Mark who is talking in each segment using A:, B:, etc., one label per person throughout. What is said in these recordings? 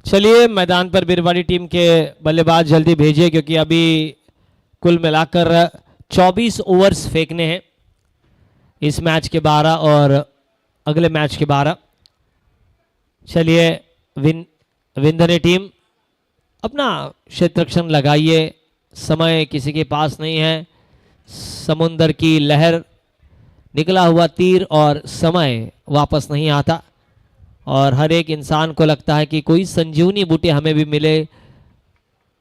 A: चलिए मैदान पर बिरवाड़ी टीम के बल्लेबाज जल्दी भेजिए, क्योंकि अभी कुल मिलाकर 24 ओवर्स फेंकने हैं। इस मैच के 12 और अगले मैच के 12। चलिए विंधने टीम अपना क्षेत्ररक्षण लगाइए, समय किसी के पास नहीं है। समुंदर की लहर, निकला हुआ तीर और समय वापस नहीं आता, और हर एक इंसान को लगता है कि कोई संजीवनी बूटी हमें भी मिले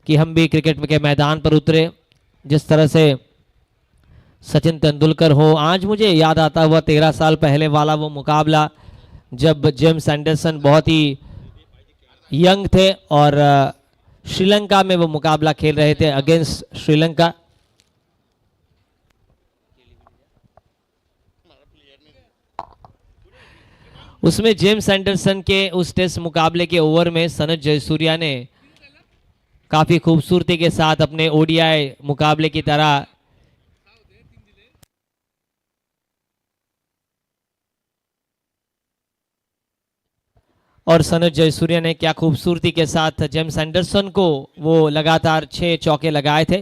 A: कि हम भी क्रिकेट के मैदान पर उतरे। जिस तरह से सचिन तेंदुलकर हो, आज मुझे याद आता हुआ 13 साल पहले वाला वो मुकाबला जब जेम्स एंडरसन बहुत ही यंग थे और श्रीलंका में वो मुकाबला खेल रहे थे अगेंस्ट श्रीलंका। उसमें जेम्स एंडरसन के उस टेस्ट मुकाबले के ओवर में सनत जयसूर्या ने काफी खूबसूरती के साथ अपने ओडीआई मुकाबले की तरह और सनत जयसूर्या ने क्या खूबसूरती के साथ जेम्स एंडरसन को वो लगातार 6 चौके लगाए थे।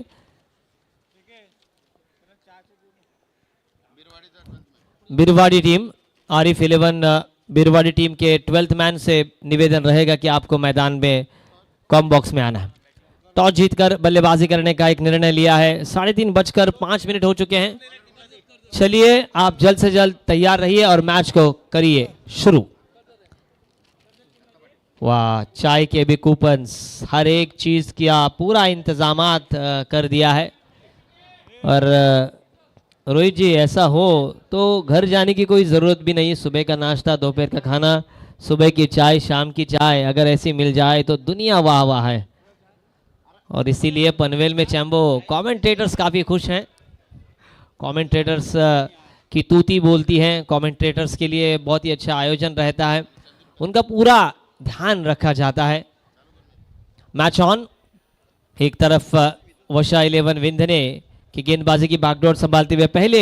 A: बिरवाड़ी टीम आरिफ 11 बिरवाड़ी टीम के 12th मैन से निवेदन रहेगा कि आपको मैदान में कॉम बॉक्स में आना है। टॉस जीतकर बल्लेबाजी करने का एक निर्णय लिया है। 3:30 हो चुके हैं। चलिए आप जल्द से जल्द तैयार रहिए और मैच को करिए शुरू। वाह, चाय के भी कूपन्स, हर एक चीज का पूरा इंतजामात कर दिया है। और रोहित जी, ऐसा हो तो घर जाने की कोई ज़रूरत भी नहीं। सुबह का नाश्ता, दोपहर का खाना, सुबह की चाय, शाम की चाय अगर ऐसी मिल जाए तो दुनिया वाह वाह है। और इसीलिए पनवेल में चैम्बो कमेंटेटर्स काफ़ी खुश हैं। कमेंटेटर्स की तूती बोलती हैं। कमेंटेटर्स के लिए बहुत ही अच्छा आयोजन रहता है, उनका पूरा ध्यान रखा जाता है। Match on. एक तरफ वशा 11 विंधने की गेंदबाजी की बागडोर संभालते हुए पहले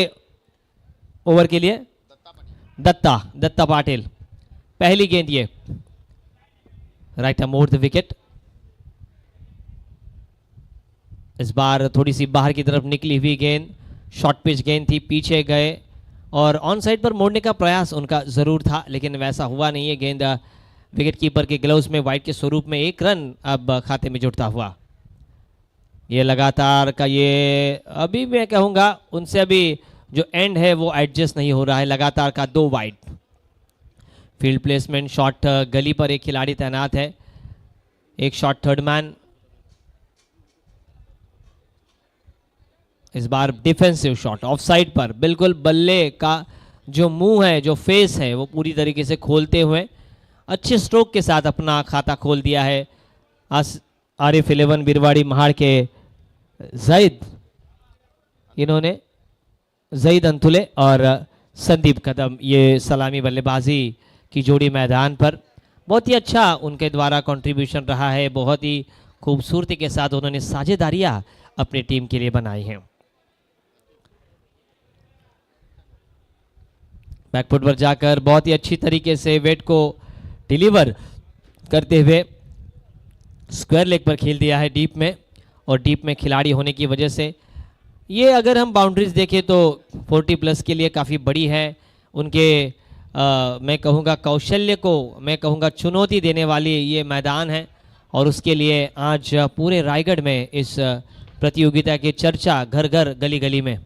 A: ओवर के लिए दत्ता पाटिल, पहली गेंद ये राइट मोड़ द विकेट। इस बार थोड़ी सी बाहर की तरफ निकली हुई गेंद, शॉर्ट पिच गेंद थी, पीछे गए और ऑन साइड पर मोड़ने का प्रयास उनका जरूर था, लेकिन वैसा हुआ नहीं है। गेंद विकेट कीपर के ग्लव्स में वाइड के स्वरूप में 1 रन अब खाते में जुड़ता हुआ। ये लगातार का ये अभी मैं कहूँगा उनसे अभी जो एंड है वो एडजस्ट नहीं हो रहा है। लगातार का 2 वाइड। फील्ड प्लेसमेंट शॉट, गली पर एक खिलाड़ी तैनात है, एक शॉट थर्ड मैन। इस बार डिफेंसिव शॉट ऑफ साइड पर, बिल्कुल बल्ले का जो मुंह है, जो फेस है, वो पूरी तरीके से खोलते हुए अच्छे स्ट्रोक के साथ अपना खाता खोल दिया है। आरिफ 11 बिरवाड़ी महाड़ के जैद, इन्होंने जैद अंतुले और संदीप कदम, ये सलामी बल्लेबाजी की जोड़ी मैदान पर बहुत ही अच्छा उनके द्वारा कंट्रीब्यूशन रहा है। बहुत ही खूबसूरती के साथ उन्होंने साझेदारियां अपनी टीम के लिए बनाई हैं। बैकफुट पर जाकर बहुत ही अच्छी तरीके से वेट को डिलीवर करते हुए स्क्वायर लेग पर खेल दिया है डीप में, और डीप में खिलाड़ी होने की वजह से ये अगर हम बाउंड्रीज देखें तो 40+ के लिए काफ़ी बड़ी है। उनके मैं कहूँगा कौशल्य को मैं कहूँगा चुनौती देने वाली ये मैदान है, और उसके लिए आज पूरे रायगढ़ में इस प्रतियोगिता की चर्चा घर घर गली गली में।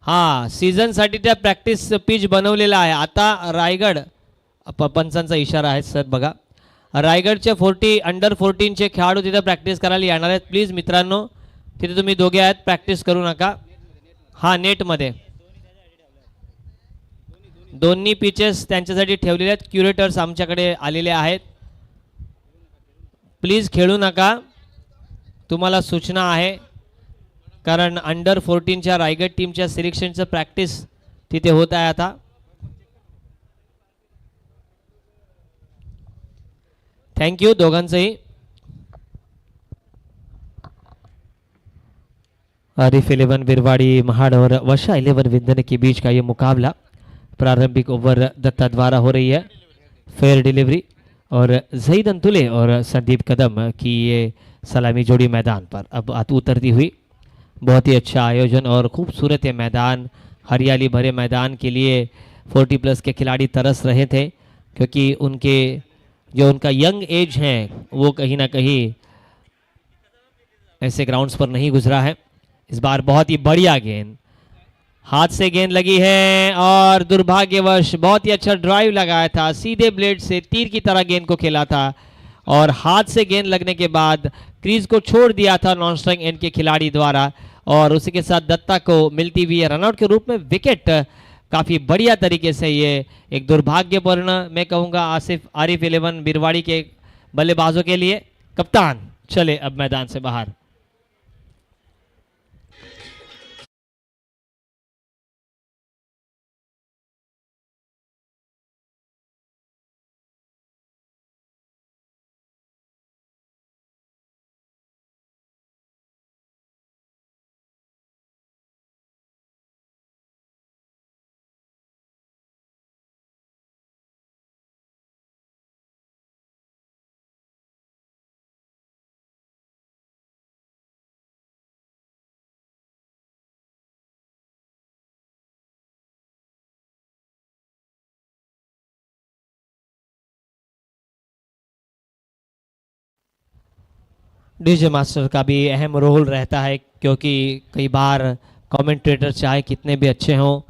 A: हाँ, सीझनसाठी त्या प्रॅक्टिस पिच बनवलेला आहे। आता रायगड पंचांचा इशारा आहे सर बघा, रायगडचे अंडर 14चे खेळाडू तिथे प्रॅक्टिस करायला येणार आहेत। प्लीज मित्रांनो, तिथे तुम्ही दोघे आहेत, प्रॅक्टिस करू नका। हा, नेटमध्ये दोन्ही पिचेस त्यांच्यासाठी ठेवलेले आहेत। क्युरेटर्स आमच्याकडे आलेले आहेत, प्लीज खेळू नका, तुम्हाला सूचना आहे। कारण अंडर 14च्या रायगड टीमच्या सिलेक्शनचं प्रॅक्टिस तिथे होत आहे आता। थैंक यू दोघांचंही। आरिफ 11 बिरवाड़ी महाड़ और वशा 11 विंधने के बीच का ये मुकाबला प्रारंभिक ओवर दत्ता द्वारा हो रही है, फेयर डिलीवरी और जहीद अंतुले और संदीप कदम की ये सलामी जोड़ी मैदान पर अब उतरती हुई। बहुत ही अच्छा आयोजन और खूबसूरत ये मैदान, हरियाली भरे मैदान के लिए 40+ के खिलाड़ी तरस रहे थे, क्योंकि उनका यंग एज है वो कहीं ना कहीं ऐसे ग्राउंड्स पर नहीं गुजरा है। इस बार बहुत ही बढ़िया गेंद, हाथ से गेंद लगी है और दुर्भाग्यवश बहुत ही अच्छा ड्राइव लगाया था, सीधे ब्लेड से तीर की तरह गेंद को खेला था और हाथ से गेंद लगने के बाद क्रीज को छोड़ दिया था नॉन स्ट्राइक एंड के खिलाड़ी द्वारा और उसी के साथ दत्ता को मिलती हुई रनआउट के रूप में विकेट। काफी बढ़िया तरीके से ये एक दुर्भाग्यपूर्ण मैं कहूंगा आरिफ 11 बिरवाड़ी के बल्लेबाजों के लिए। कप्तान चले अब मैदान से बाहर। डीजे मास्टर का भी अहम रोल रहता है, क्योंकि कई बार कमेंटेटर चाहे कितने भी अच्छे हों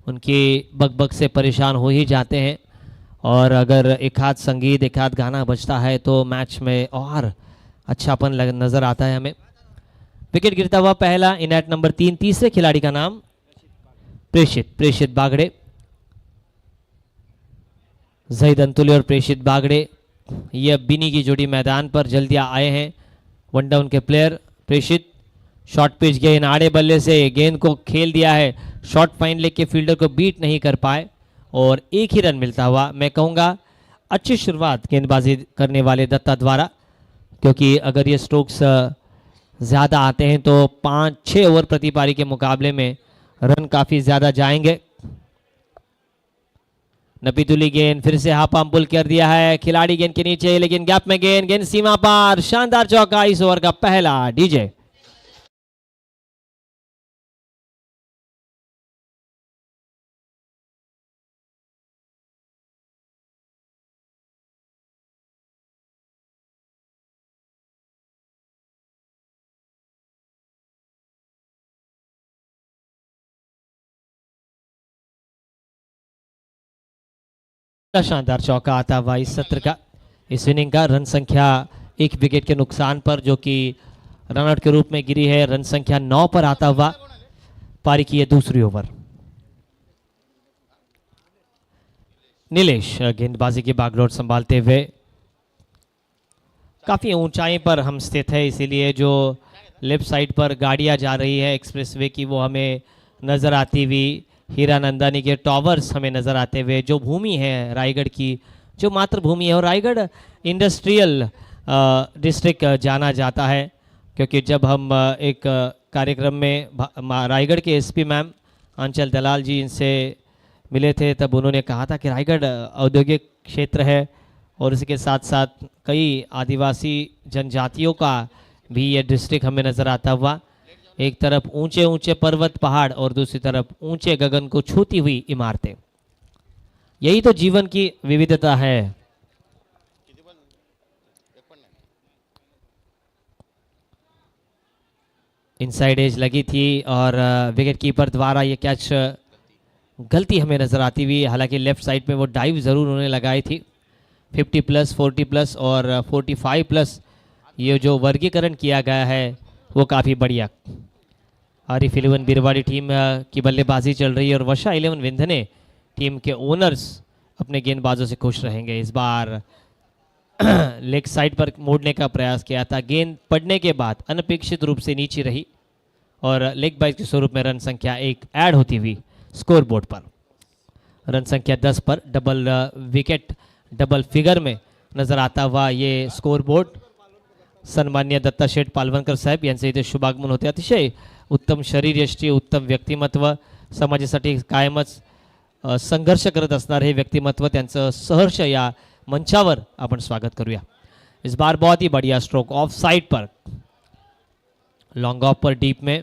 A: उनकी बकबक से परेशान हो ही जाते हैं और अगर एक हाथ संगीत एक हाथ गाना बजता है तो मैच में और अच्छापन नज़र आता है हमें। विकेट गिरता हुआ पहला इन एट नंबर 3, तीसरे खिलाड़ी का नाम प्रेषित बागड़े। जहीद अंतुले और प्रेषित बागड़े ये बिनी की जोड़ी मैदान पर जल्दी आए हैं। वन डाउन के प्लेयर प्रेषित, शॉर्ट पिच गेंद आड़े बल्ले से गेंद को खेल दिया है, शॉर्ट फाइन लेके फील्डर को बीट नहीं कर पाए और एक ही रन मिलता हुआ। मैं कहूँगा अच्छी शुरुआत गेंदबाजी करने वाले दत्ता द्वारा, क्योंकि अगर ये स्ट्रोक्स ज़्यादा आते हैं तो 5-6 ओवर प्रति पारी के मुकाबले में रन काफ़ी ज़्यादा जाएंगे। नपीतुली गेंद फिर से हाफ पाम पुल कर दिया है, खिलाड़ी गेंद के नीचे लेकिन गैप में गेंद सीमा पार, शानदार चौका इस ओवर का पहला। डीजे शानदार चौका आता हुआ इस सत्र का, इस इनिंग का। रन संख्या 1 विकेट के नुकसान पर जो कि रनआउट के रूप में गिरी है, रन संख्या 9 पर आता हुआ पारी की है दूसरी ओवर। नीलेश गेंदबाजी की बागडोर संभालते हुए, काफी ऊंचाई पर हम स्थित है, इसीलिए जो लेफ्ट साइड पर गाड़ियां जा रही है एक्सप्रेसवे की वो हमें नजर आती हुई, हीरानंदानी के टावर्स हमें नज़र आते हुए, जो भूमि है रायगढ़ की, जो मातृभूमि है और रायगढ़ इंडस्ट्रियल डिस्ट्रिक्ट जाना जाता है, क्योंकि जब हम एक कार्यक्रम में रायगढ़ के एसपी मैम अंचल दलाल जी इनसे मिले थे तब उन्होंने कहा था कि रायगढ़ औद्योगिक क्षेत्र है और इसके साथ साथ कई आदिवासी जनजातियों का भी ये डिस्ट्रिक्ट हमें नज़र आता हुआ। एक तरफ ऊंचे ऊंचे पर्वत पहाड़ और दूसरी तरफ ऊंचे गगन को छूती हुई इमारतें, यही तो जीवन की विविधता है। इनसाइड एज लगी थी और विकेट कीपर द्वारा ये कैच गलती हमें नजर आती हुई, हालांकि लेफ्ट साइड में वो डाइव जरूर उन्होंने लगाई थी। 50+, 40+ और 45+ ये जो वर्गीकरण किया गया है वो काफ़ी बढ़िया। आरिफ 11 बिरवाड़ी टीम की बल्लेबाजी चल रही है और वशा 11 विंधने टीम के ओनर्स अपने गेंदबाजों से खुश रहेंगे। इस बार लेग साइड पर मोड़ने का प्रयास किया था, गेंद पड़ने के बाद अनपेक्षित रूप से नीचे रही और लेग बाइट के स्वरूप में रन संख्या 1 ऐड होती हुई स्कोर बोर्ड पर। रन संख्या 10 पर डबल विकेट डबल फिगर में नजर आता हुआ ये स्कोर बोर्ड। सन्मान्य दत्ता शेठ पालवणकर साहेब यांचे इथे शुभागमन होते। अतिशय उत्तम शरीर यष्टी, उत्तम व्यक्तिमत्व, समाजासाठी कायमच संघर्ष करत असणारे हे व्यक्तिमत्व, त्यांचं सहर्ष या मंचावर आपण स्वागत करूया। इस बार बहुत ही बढ़िया स्ट्रोक ऑफ साइड पर, लॉन्ग ऑफ पर डीप में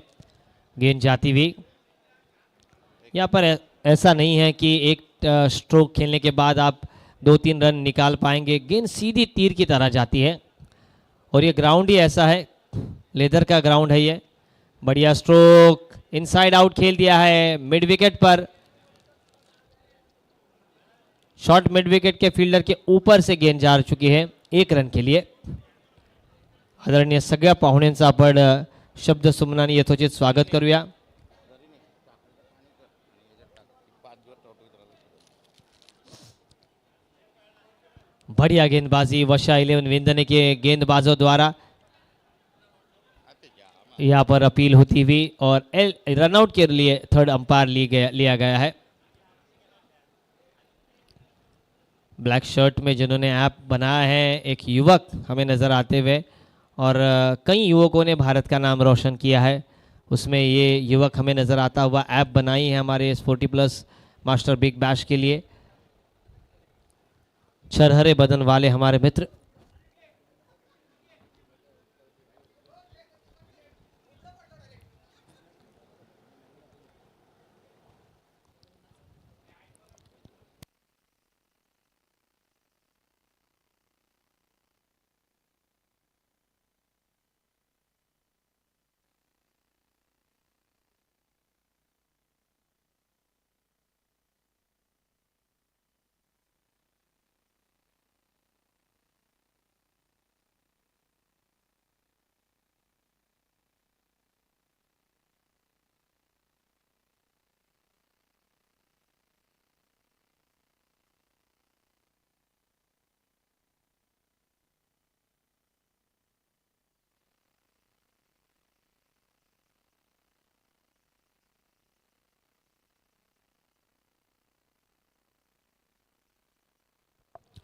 A: गेंद जाती हुई। यहाँ पर ऐसा नहीं है कि एक स्ट्रोक खेलने के बाद आप 2-3 रन निकाल पाएंगे, गेंद सीधी तीर की तरह जाती है और ये ग्राउंड ही ऐसा है, लेदर का ग्राउंड है ये। बढ़िया स्ट्रोक, इनसाइड आउट खेल दिया है मिड विकेट पर। शॉर्ट मिड विकेट के फील्डर के ऊपर से गेंद जा चुकी है 1 रन के लिए। आदरणीय सगळ्या पाहुण्यांचं आपण शब्द सुमनाने यथोचित स्वागत करूया। बढ़िया गेंदबाजी वशा 11 विंदने के गेंदबाजों द्वारा यहाँ पर अपील होती हुई और रनआउट के लिए थर्ड अंपायर लिया गया है। ब्लैक शर्ट में जिन्होंने ऐप बनाया है एक युवक हमें नज़र आते हुए, और कई युवकों ने भारत का नाम रोशन किया है, उसमें ये युवक हमें नज़र आता हुआ। ऐप बनाई है हमारे स्पोर्टी+ मास्टर बिग बैश के लिए, छरहरे बदन वाले हमारे मित्र।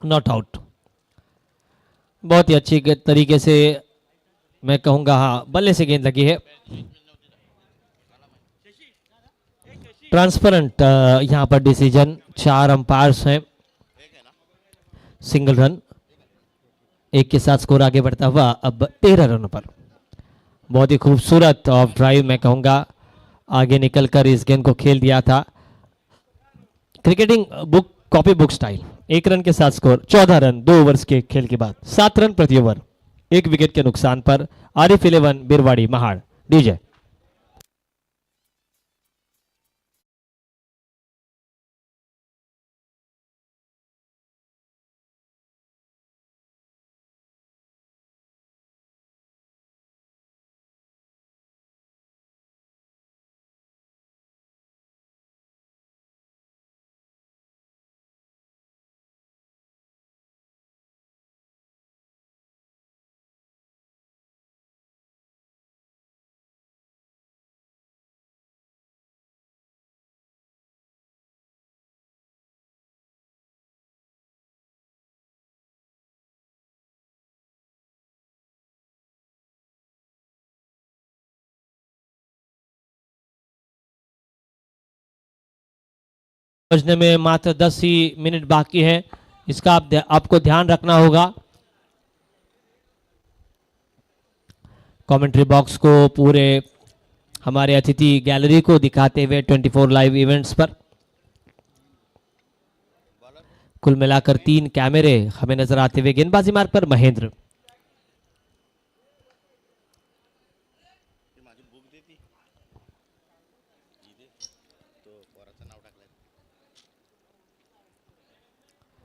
A: नॉट आउट, बहुत ही अच्छी तरीके से मैं कहूंगा, हाँ बल्ले से गेंद लगी है। ट्रांसपेरेंट यहां पर डिसीजन, 4 अंपायर्स हैं, सिंगल रन, 1 के साथ स्कोर आगे बढ़ता हुआ अब 13 रनों पर। बहुत ही खूबसूरत ऑफ ड्राइव मैं कहूंगा, आगे निकलकर इस गेंद को खेल दिया था cricketing book copy book style. 1 run के साथ स्कोर 14 रन 2 ओवर्स के खेल के बाद, 7 रन प्रति ओवर, 1 विकेट के नुकसान पर। आरिफ 11 बिरवाड़ी महाड़ डीजे। बजने में मात्र 10 ही मिनट बाकी है, इसका आपको ध्यान रखना होगा। कमेंट्री बॉक्स को पूरे हमारे अतिथि गैलरी को दिखाते हुए 24 लाइव इवेंट्स पर कुल मिलाकर 3 कैमरे हमें नजर आते हुए। गेंदबाजी मार्ग पर महेंद्र,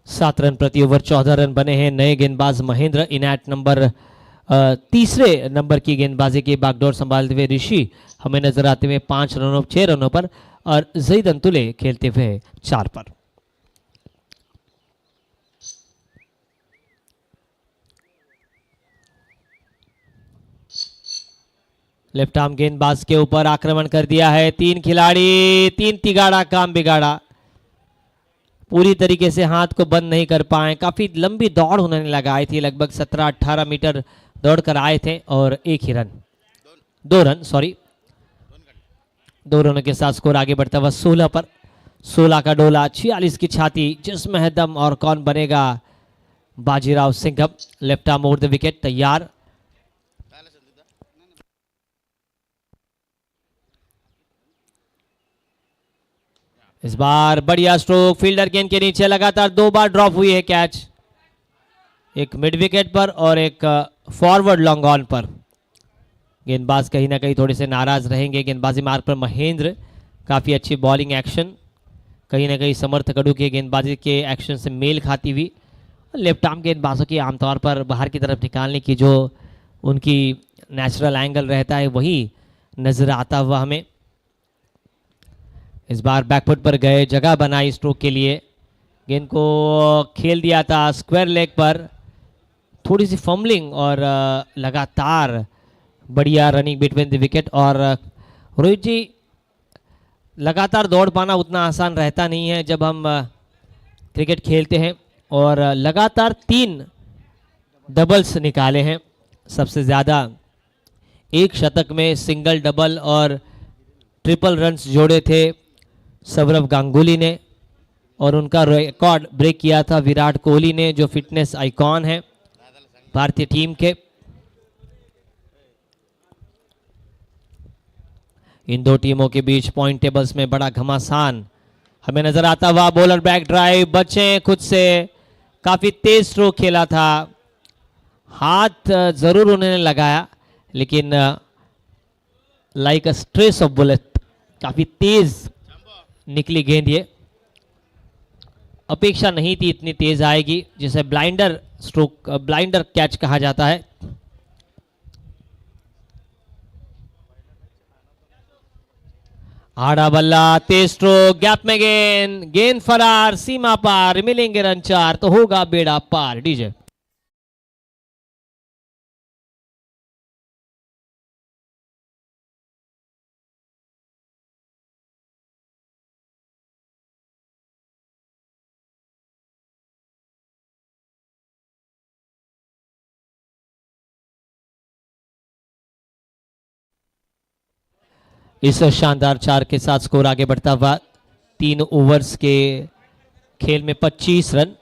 A: सात रन प्रति ओवर, 14 रन बने हैं। नए गेंदबाज महेंद्र, इनएट नंबर तीसरे नंबर की गेंदबाजी की बागडोर संभालते हुए ऋषि हमें नजर आते हुए 6 रनों पर, और जईद अंतुले खेलते हुए 4 पर। लेफ्ट आर्म गेंदबाज के ऊपर आक्रमण कर दिया है 3 खिलाड़ी, 3 तिगाड़ा काम बिगाड़ा, पूरी तरीके से हाथ को बंद नहीं कर पाए। काफी लंबी दौड़ उन्होंने लगाई थी, लगभग 17-18 मीटर दौड़ कर आए थे और 1 ही रन, 2 रन सॉरी, 2 रनों के साथ स्कोर आगे बढ़ता हुआ 16 पर। 16 का डोला, 46 की छाती, जिसमें है दम और कौन बनेगा Bajirao Singham. Left arm over the wicket, तैयार। इस बार बढ़िया स्ट्रोक, फील्डर गेंद के नीचे, लगातार 2 बार ड्रॉप हुई है कैच, एक मिड विकेट पर और एक फॉरवर्ड लॉन्ग ऑन पर। गेंदबाज कहीं ना कहीं थोड़े से नाराज रहेंगे। गेंदबाजी मार्ग पर महेंद्र, काफी अच्छी बॉलिंग एक्शन, कहीं ना कहीं समर्थ कड़ू के गेंदबाजी के एक्शन से मेल खाती हुई। लेफ्ट आर्म गेंदबाजों की आमतौर पर बाहर की तरफ निकालने की जो उनकी नेचुरल एंगल रहता है वही नजर आता हुआ हमें। इस बार बैकफुट पर गए, जगह बनाई स्ट्रोक के लिए, गेंद को खेल दिया था स्क्वायर लेग पर, थोड़ी सी फम्बलिंग और लगातार बढ़िया रनिंग बिटवीन द विकेट। और रोहित जी, लगातार दौड़ पाना उतना आसान रहता नहीं है जब हम क्रिकेट खेलते हैं, और लगातार 3 डबल्स निकाले हैं। सबसे ज़्यादा एक शतक में सिंगल, डबल और ट्रिपल रन्स जोड़े थे सौरव गांगुली ने, और उनका रिकॉर्ड ब्रेक किया था विराट कोहली ने, जो फिटनेस आइकॉन है भारतीय टीम के। इन दो टीमों के बीच पॉइंट टेबल्स में बड़ा घमासान हमें नजर आता हुआ। बॉलर बैक ड्राइव, बचे खुद से, काफी तेज स्ट्रोक खेला था, हाथ जरूर उन्होंने लगाया, लेकिन like a stress of bullet, काफी तेज निकली गेंद। ये अपेक्षा नहीं थी इतनी तेज आएगी, जिसे ब्लाइंडर स्ट्रोक, ब्लाइंडर कैच कहा जाता है। आड़ा बल्ला, तेज स्ट्रोक, गैप में गेंद, गेंद फरार, सीमा पार, मिलेंगे रन 4 तो होगा बेड़ा पार। डीजे इस शानदार 4 के साथ स्कोर आगे बढ़ता हुआ। 3 ओवर्स के खेल में 25 रन,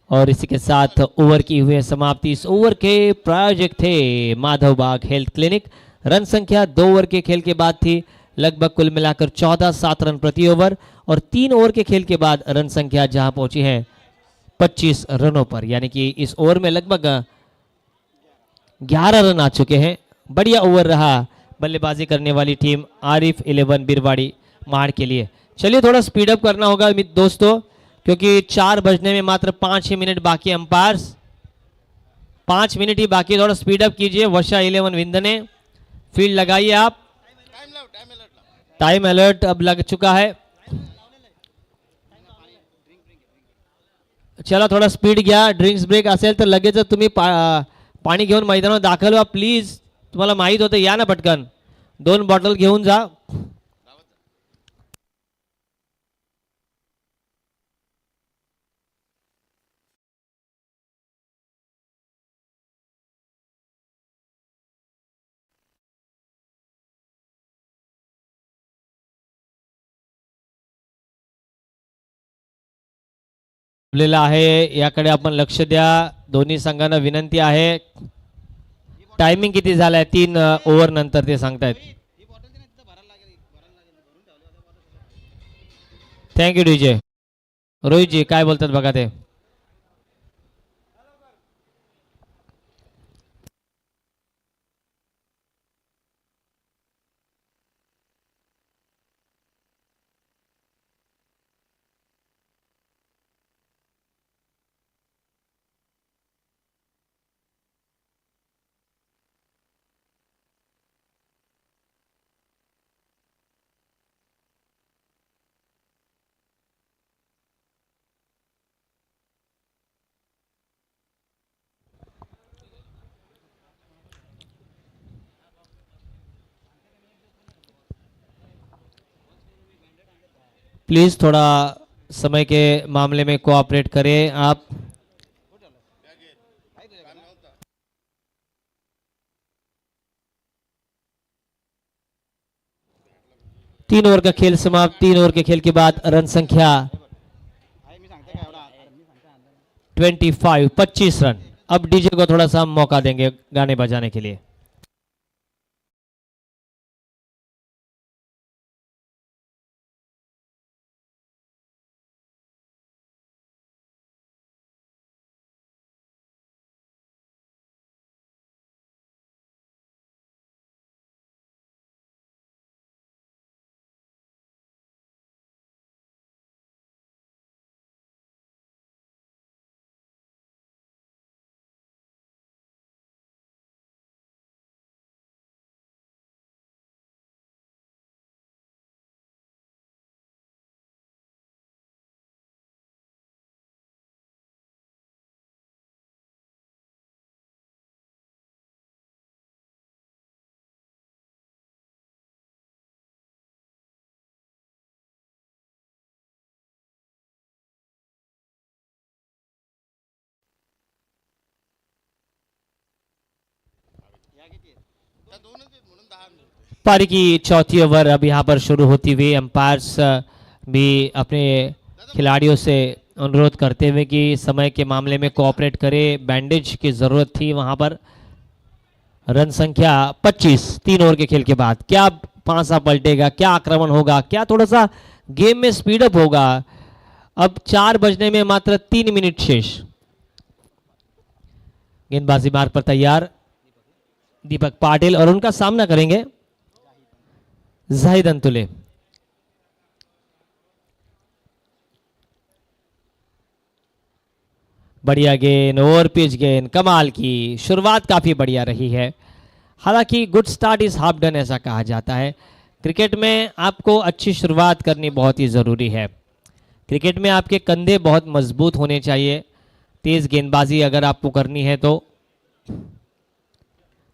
A: और इसी के साथ ओवर की हुई समाप्ति। इस ओवर के प्रायोजक थे माधव बाग हेल्थ क्लिनिक। रन संख्या 2 ओवर के खेल के बाद थी लगभग कुल मिलाकर 14-7 रन प्रति ओवर, और 3 ओवर के खेल के बाद रन संख्या जहां पहुंची है 25 रनों पर, यानी कि इस ओवर में लगभग 11 रन आ चुके हैं। बढ़िया ओवर रहा बल्लेबाजी करने वाली टीम आरिफ 11 बिरवाड़ी मार के लिए। चलिए थोड़ा स्पीड अप करना होगा दोस्तों, क्योंकि 4 बजने में मात्र 5 ही मिनट बाकी। अंपायर्स 5 मिनट ही बाकी, थोड़ा स्पीड अप कीजिए। वर्षा 11 विंदने फील्ड लगाइए आप। टाइम अलर्ट अब लग चुका है। चला थोडा स्पीड घ्या, ड्रिंक्स ब्रेक असेल तर लगेच तुम्ही पाणी घेऊन मैदानावर दाखल व्हा प्लीज। तुम्हाला माहित होतं, या ना पटकन, 2 बॉटल घेऊन जा। आहे याकडे आपण लक्ष द्या, दोन्ही संघांना विनंती आहे। टायमिंग किती झालाय 3 ओव्हर नंतर ते सांगतायत। Thank you DJ. रोहित जी काय बोलतात बघा ते। प्लीज थोड़ा समय के मामले में कोऑपरेट करें आप। 3 ओवर का खेल समाप्त। 3 ओवर के खेल के बाद रन संख्या 25 रन। अब डीजे को थोड़ा सा मौका देंगे गाने बजाने के लिए। पारी की चौथी ओवर अब यहाँ पर शुरू होती हुई अंपायर्स भी अपने खिलाड़ियों से अनुरोध करते हुए कि समय के मामले में कोऑपरेट करे। बैंडेज की जरूरत थी वहां पर। रन संख्या 25 3 ओवर के खेल के बाद। क्या पांसा पलटेगा, क्या आक्रमण होगा, क्या थोड़ा सा गेम में स्पीडअप होगा। अब 4 बजने में मात्र 3 मिनट शेष। गेंदबाजी मार्ग पर तैयार दीपक पाटिल और उनका सामना करेंगे जाहिद अंतुले। बढ़िया गेंद, ओवर पिच गेंद, कमाल की शुरुआत काफी बढ़िया रही है। हालांकि good start is half done ऐसा कहा जाता है। क्रिकेट में आपको अच्छी शुरुआत करनी बहुत ही जरूरी है। क्रिकेट में आपके कंधे बहुत मजबूत होने चाहिए तेज गेंदबाजी अगर आपको करनी है तो।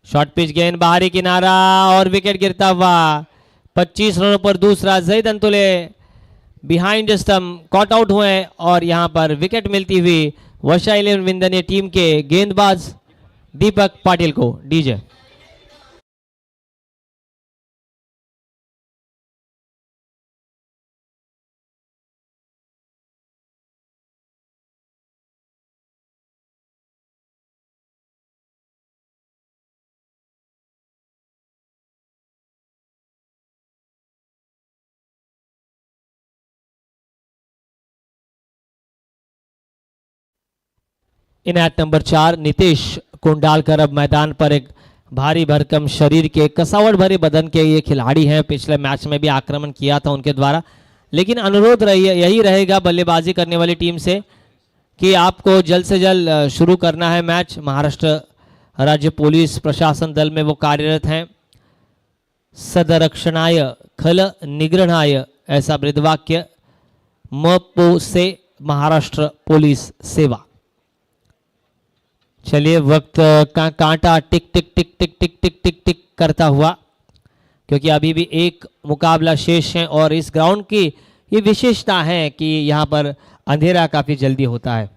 A: शॉर्ट पिच गेंद, बाहरी किनारा और विकेट गिरता हुआ। 25 रनों पर दूसरा। Zahid Antule behind stump caught out हुए और यहां पर विकेट मिलती हुई वर्षा 11 विंदनीय टीम के गेंदबाज दीपक पाटिल को। डीजे इनायत नंबर 4 नितेश कुंडालकर अब मैदान पर। एक भारी भरकम शरीर के, कसावट भरे बदन के ये खिलाड़ी हैं। पिछले मैच में भी आक्रमण किया था उनके द्वारा, लेकिन अनुरोध यही रहेगा बल्लेबाजी करने वाली टीम से कि आपको जल्द से जल्द शुरू करना है मैच। महाराष्ट्र राज्य पुलिस प्रशासन दल में वो कार्यरत हैं। सदरक्षणाय खल निग्रहणाय ऐसा बृहदवाक्य मपो से महाराष्ट्र पुलिस सेवा। चलिए वक्त का कांटा टिक टिक टिक टिक टिक टिक टिक टिक करता हुआ, क्योंकि अभी भी एक मुकाबला शेष है और इस ग्राउंड की ये विशेषता है कि यहाँ पर अंधेरा काफी जल्दी होता है।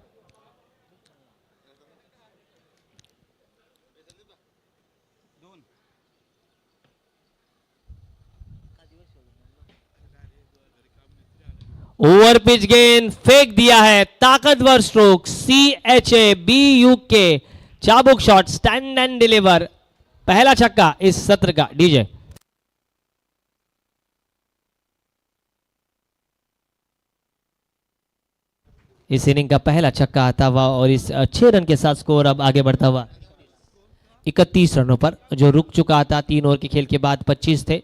A: ओवर पिच गेंद फेंक दिया है, ताकतवर स्ट्रोक, CHABUK चाबुक शॉट, स्टैंड एंड डिलीवर। पहला छक्का इस सत्र का। डीजे इस इनिंग का पहला छक्का आता हुआ और इस 6 रन के साथ स्कोर अब आगे बढ़ता हुआ 31 रनों पर, जो रुक चुका था। 3 ओवर के खेल के बाद 25 थे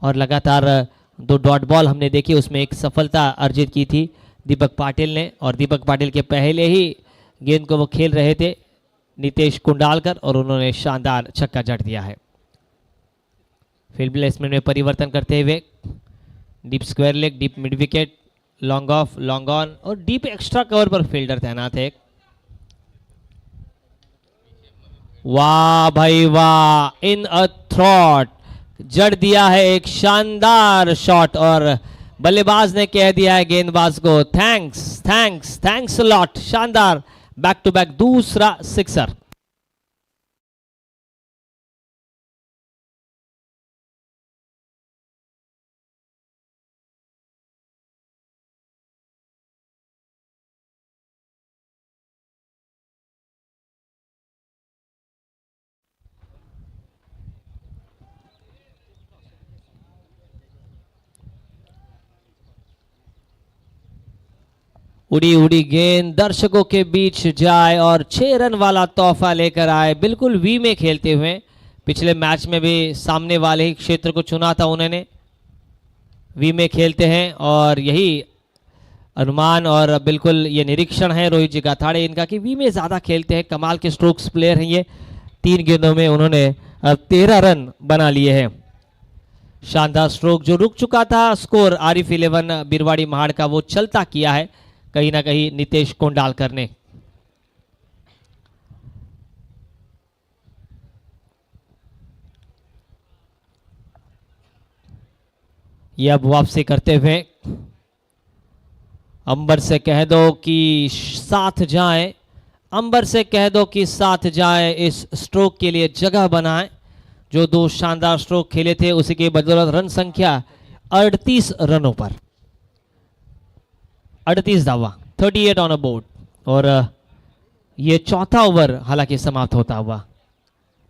A: और लगातार 2 डॉट बॉल हमने देखी, उसमें एक सफलता अर्जित की थी दीपक पाटिल ने। और दीपक पाटिल के पहले ही गेंद को वो खेल रहे थे नितेश कुंडालकर और उन्होंने शानदार छक्का जड़ दिया है। फील्ड प्लेसमेंट में परिवर्तन करते हुए deep square leg, deep mid wicket, long off, long on और डीप एक्स्ट्रा कवर पर फील्डर तैनात है। वाह भाई वाह, इन अ थ्रॉट जड़ दिया है एक शानदार शॉट और बल्लेबाज ने कह दिया है गेंदबाज को थैंक्स थैंक्स थैंक्स लॉट। शानदार बैक टू बैक दूसरा सिक्सर। उड़ी उड़ी गेंद दर्शकों के बीच जाए और 6 रन वाला तोहफा लेकर आए। बिल्कुल वी में खेलते हुए, पिछले मैच में भी सामने वाले ही क्षेत्र को चुना था उन्होंने। वी में खेलते हैं और यही अनुमान और बिल्कुल ये निरीक्षण है रोहित जी गाथाड़े इनका कि वी में ज़्यादा खेलते हैं। कमाल के स्ट्रोक्स प्लेयर हैं ये। 3 गेंदों में उन्होंने 13 रन बना लिए हैं। शानदार स्ट्रोक जो रुक चुका था स्कोर आरिफ 11 बिरवाड़ी महाड़ का, वो चलता किया है कहीं ना कहीं नितेश कोंडालकर ने। ये अब वापसी करते हुए अंबर से कह दो कि साथ जाए, अंबर से कह दो कि साथ जाए, इस स्ट्रोक के लिए जगह बनाए। जो 2 शानदार स्ट्रोक खेले थे उसी के बदौलत रन संख्या 38 रनों पर, 38 दावा, 38 ऑन अ बोर्ड। और ये चौथा ओवर हालांकि समाप्त होता हुआ,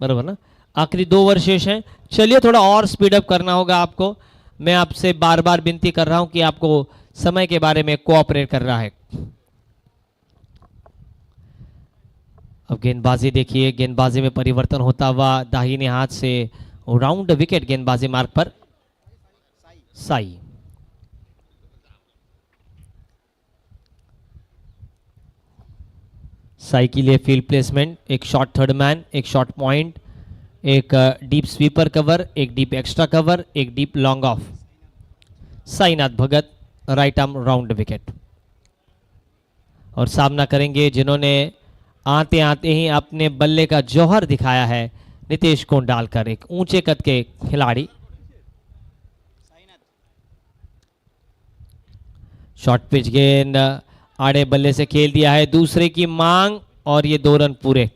A: बराबर ना, आखिरी 2 ओवर शेष हैं। चलिए थोड़ा और स्पीड अप करना होगा आपको। मैं आपसे बार बार विनती कर रहा हूं कि आपको समय के बारे में कोऑपरेट कर रहा है। अब गेंदबाजी देखिए, गेंदबाजी में परिवर्तन होता हुआ दाहिने हाथ से राउंड विकेट गेंदबाजी मार्ग पर साई। साई के लिए फील्ड प्लेसमेंट, एक शॉर्ट थर्ड मैन, एक शॉर्ट पॉइंट, एक डीप स्वीपर कवर, एक डीप एक्स्ट्रा कवर, एक डीप लॉन्ग ऑफ। साईनाथ भगत राइट आर्म राउंड विकेट। और सामना करेंगे जिन्होंने आते आते ही अपने बल्ले का जौहर दिखाया है, नितेश कोंडालकर, एक ऊंचे कद के खिलाड़ी। शॉर्ट पिच गेंद आड़े बल्ले से खेल दिया है, दूसरे की मांग और ये 2 रन पूरे।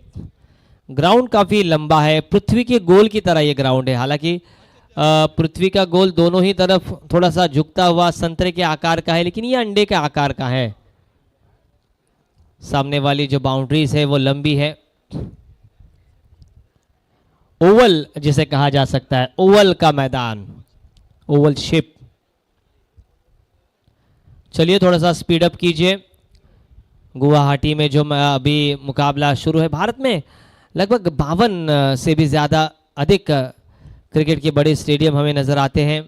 A: ग्राउंड काफी लंबा है, पृथ्वी के गोल की तरह ये ग्राउंड है। हालांकि पृथ्वी का गोल दोनों ही तरफ थोड़ा सा झुकता हुआ संतरे के आकार का है, लेकिन ये अंडे के आकार का है। सामने वाली जो बाउंड्रीज है वो लंबी है, ओवल जिसे कहा जा सकता है, ओवल का मैदान, ओवल शेप। चलिए थोड़ा सा स्पीड अप कीजिए। गुवाहाटी में जो अभी मुकाबला शुरू है, भारत में लगभग 52 से भी ज़्यादा अधिक क्रिकेट के बड़े स्टेडियम हमें नजर आते हैं।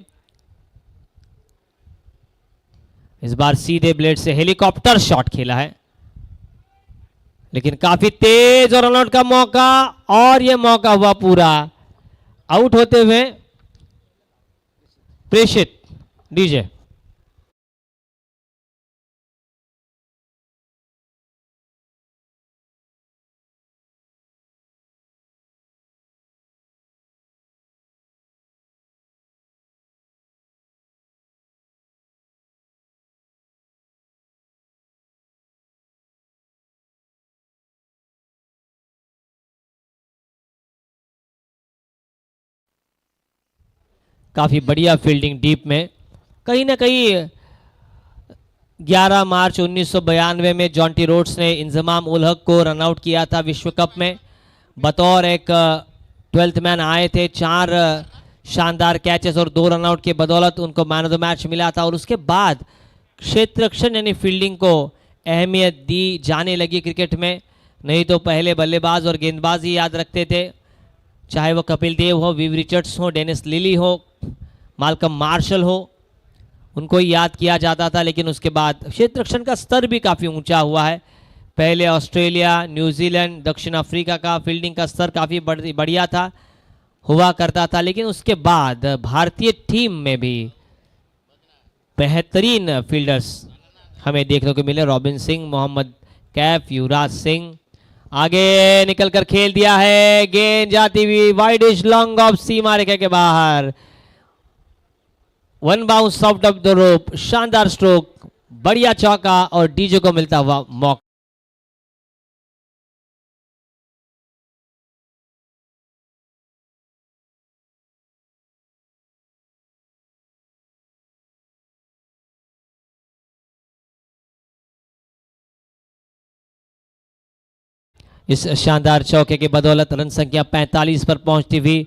A: इस बार सीधे ब्लेड से हेलीकॉप्टर शॉट खेला है, लेकिन काफी तेज और रनआउट का मौका, और यह मौका हुआ पूरा। आउट होते हुए प्रेषित डीजे। काफ़ी बढ़िया फील्डिंग डीप में। कहीं ना कहीं 11 मार्च 1992 में जॉन्टी रोड्स ने इंजमाम उल हक को रनआउट किया था विश्व कप में। बतौर एक 12th मैन आए थे, 4 शानदार कैचेस और 2 रनआउट के बदौलत उनको मैन ऑफ द मैच मिला था। और उसके बाद क्षेत्ररक्षण यानी फील्डिंग को अहमियत दी जाने लगी क्रिकेट में। नहीं तो पहले बल्लेबाज और गेंदबाज ही याद रखते थे, चाहे वो कपिल देव हो, विव रिचर्ड्स हो, डेनिस लिली हो, माल्कम मार्शल हो, उनको ही याद किया जाता था। लेकिन उसके बाद क्षेत्ररक्षण का स्तर भी काफ़ी ऊंचा हुआ है। पहले ऑस्ट्रेलिया, न्यूजीलैंड, दक्षिण अफ्रीका का फील्डिंग का स्तर काफ़ी बढ़िया था, हुआ करता था। लेकिन उसके बाद भारतीय टीम में भी बेहतरीन फील्डर्स हमें देखने को मिले। रॉबिन सिंह, मोहम्मद कैफ, युवराज सिंह आगे निकलकर खेल दिया है, गेंद जाती हुई वाइडिश लॉन्ग ऑफ सीमा रेखा के बाहर। 1 bounce out of the rope, शानदार स्ट्रोक, बढ़िया चौका और डीजे को मिलता हुआ मौका। इस शानदार चौके के बदौलत रन संख्या 45 पर पहुंचती हुई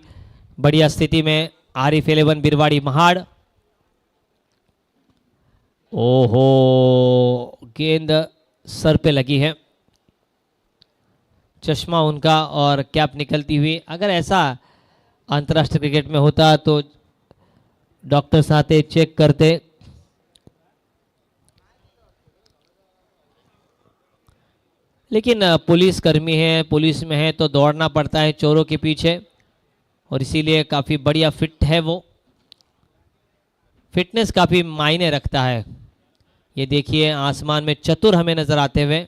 A: बढ़िया स्थिति में आरिफ 11 बिरवाड़ी महाड़। ओहो, गेंद सर पे लगी है, चश्मा उनका और कैप निकलती हुई। अगर ऐसा अंतर्राष्ट्रीय क्रिकेट में होता तो डॉक्टर्स आते, चेक करते। लेकिन पुलिस कर्मी है, पुलिस में है तो दौड़ना पड़ता है चोरों के पीछे, और इसीलिए काफ़ी बढ़िया फिट है वो। फिटनेस काफ़ी मायने रखता है। ये देखिए आसमान में चतुर हमें नजर आते हुए।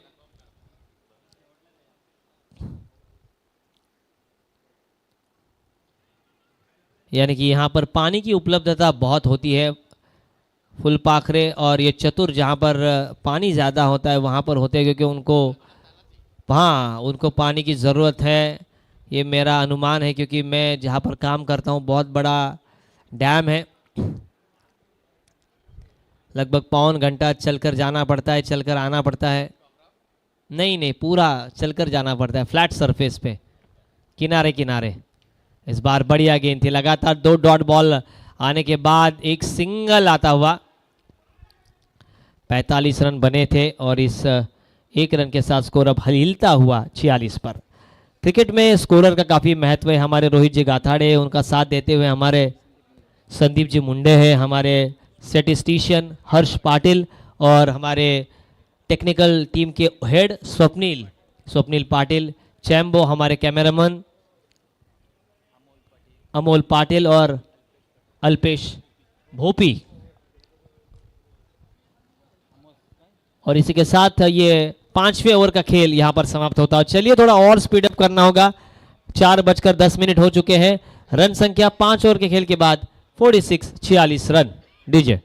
A: यानी कि यहाँ पर पानी की उपलब्धता बहुत होती है। फुलपाखरे और ये चतुर जहाँ पर पानी ज़्यादा होता है वहाँ पर होते हैं, क्योंकि उनको पानी की ज़रूरत है। ये मेरा अनुमान है, क्योंकि मैं जहाँ पर काम करता हूँ बहुत बड़ा डैम है। लगभग पौन घंटा चलकर जाना पड़ता है, चलकर आना पड़ता है। नहीं, पूरा चलकर जाना पड़ता है, फ्लैट सरफेस पे, किनारे किनारे। इस बार बढ़िया गेंद थी, लगातार 2 डॉट बॉल आने के बाद एक सिंगल आता हुआ। 45 रन बने थे और इस 1 रन के साथ स्कोर अब हिलता हुआ 46 पर। क्रिकेट में स्कोरर का काफ़ी महत्व है। हमारे रोहित जी गाथाड़े, उनका साथ देते हुए हमारे संदीप जी मुंडे हैं, हमारे स्टैटिस्टिशियन हर्ष पाटिल, और हमारे टेक्निकल टीम के हेड स्वप्निल पाटिल, चैम्बो हमारे कैमरामैन अमोल पाटिल और अल्पेश भोपी। और इसी के साथ ये 5वें ओवर का खेल यहां पर समाप्त होता है। चलिए थोड़ा और स्पीड अप करना होगा। 4:10 हो चुके हैं। रन संख्या 5 ओवर के खेल के बाद 46 रन। DJ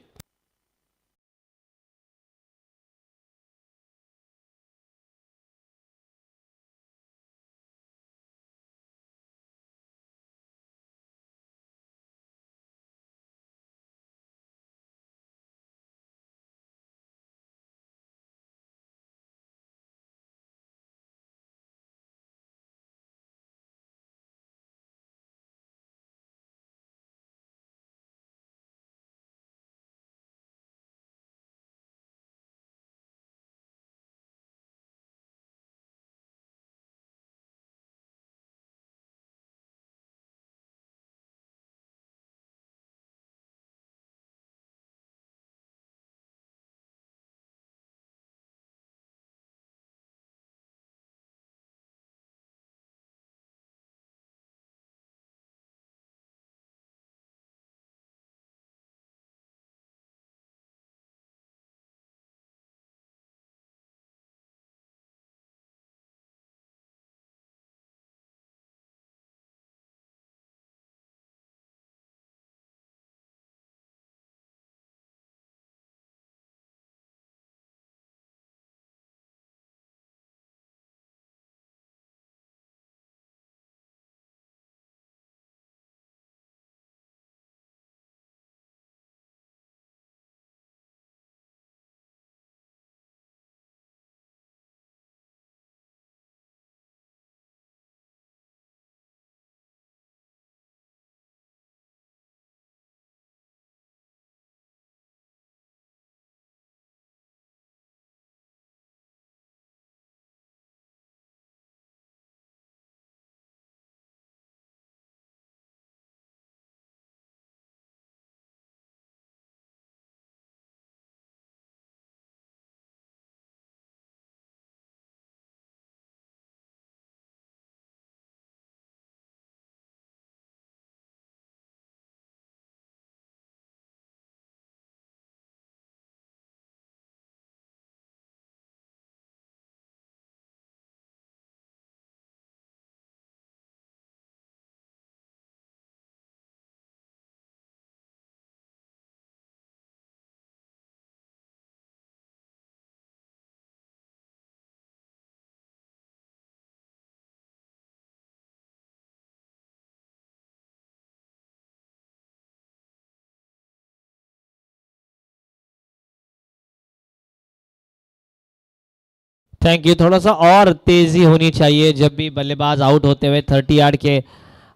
A: thank you. थोड़ा सा और तेजी होनी चाहिए। जब भी बल्लेबाज आउट होते हुए 30 यार्ड के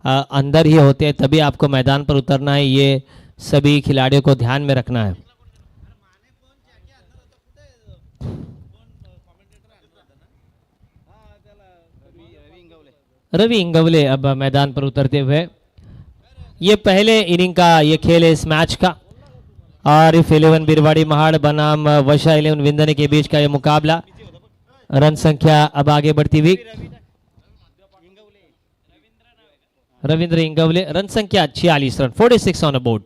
A: अंदर ही होते हैं तभी आपको मैदान पर उतरना है। ये सभी खिलाड़ियों को ध्यान में रखना है। रवि इंगवले अब मैदान पर उतरते हुए। ये पहले इनिंग का ये खेल है इस मैच का। आरिफ 11 बिरवाड़ी महाड़ बनाम वशा 11 विंदने के बीच का ये मुकाबला। रन संख्या अब आगे बढ़ती हुई। रविंद्र इंगवले, रन संख्या 46 रन, 46 ऑन अ बोर्ड।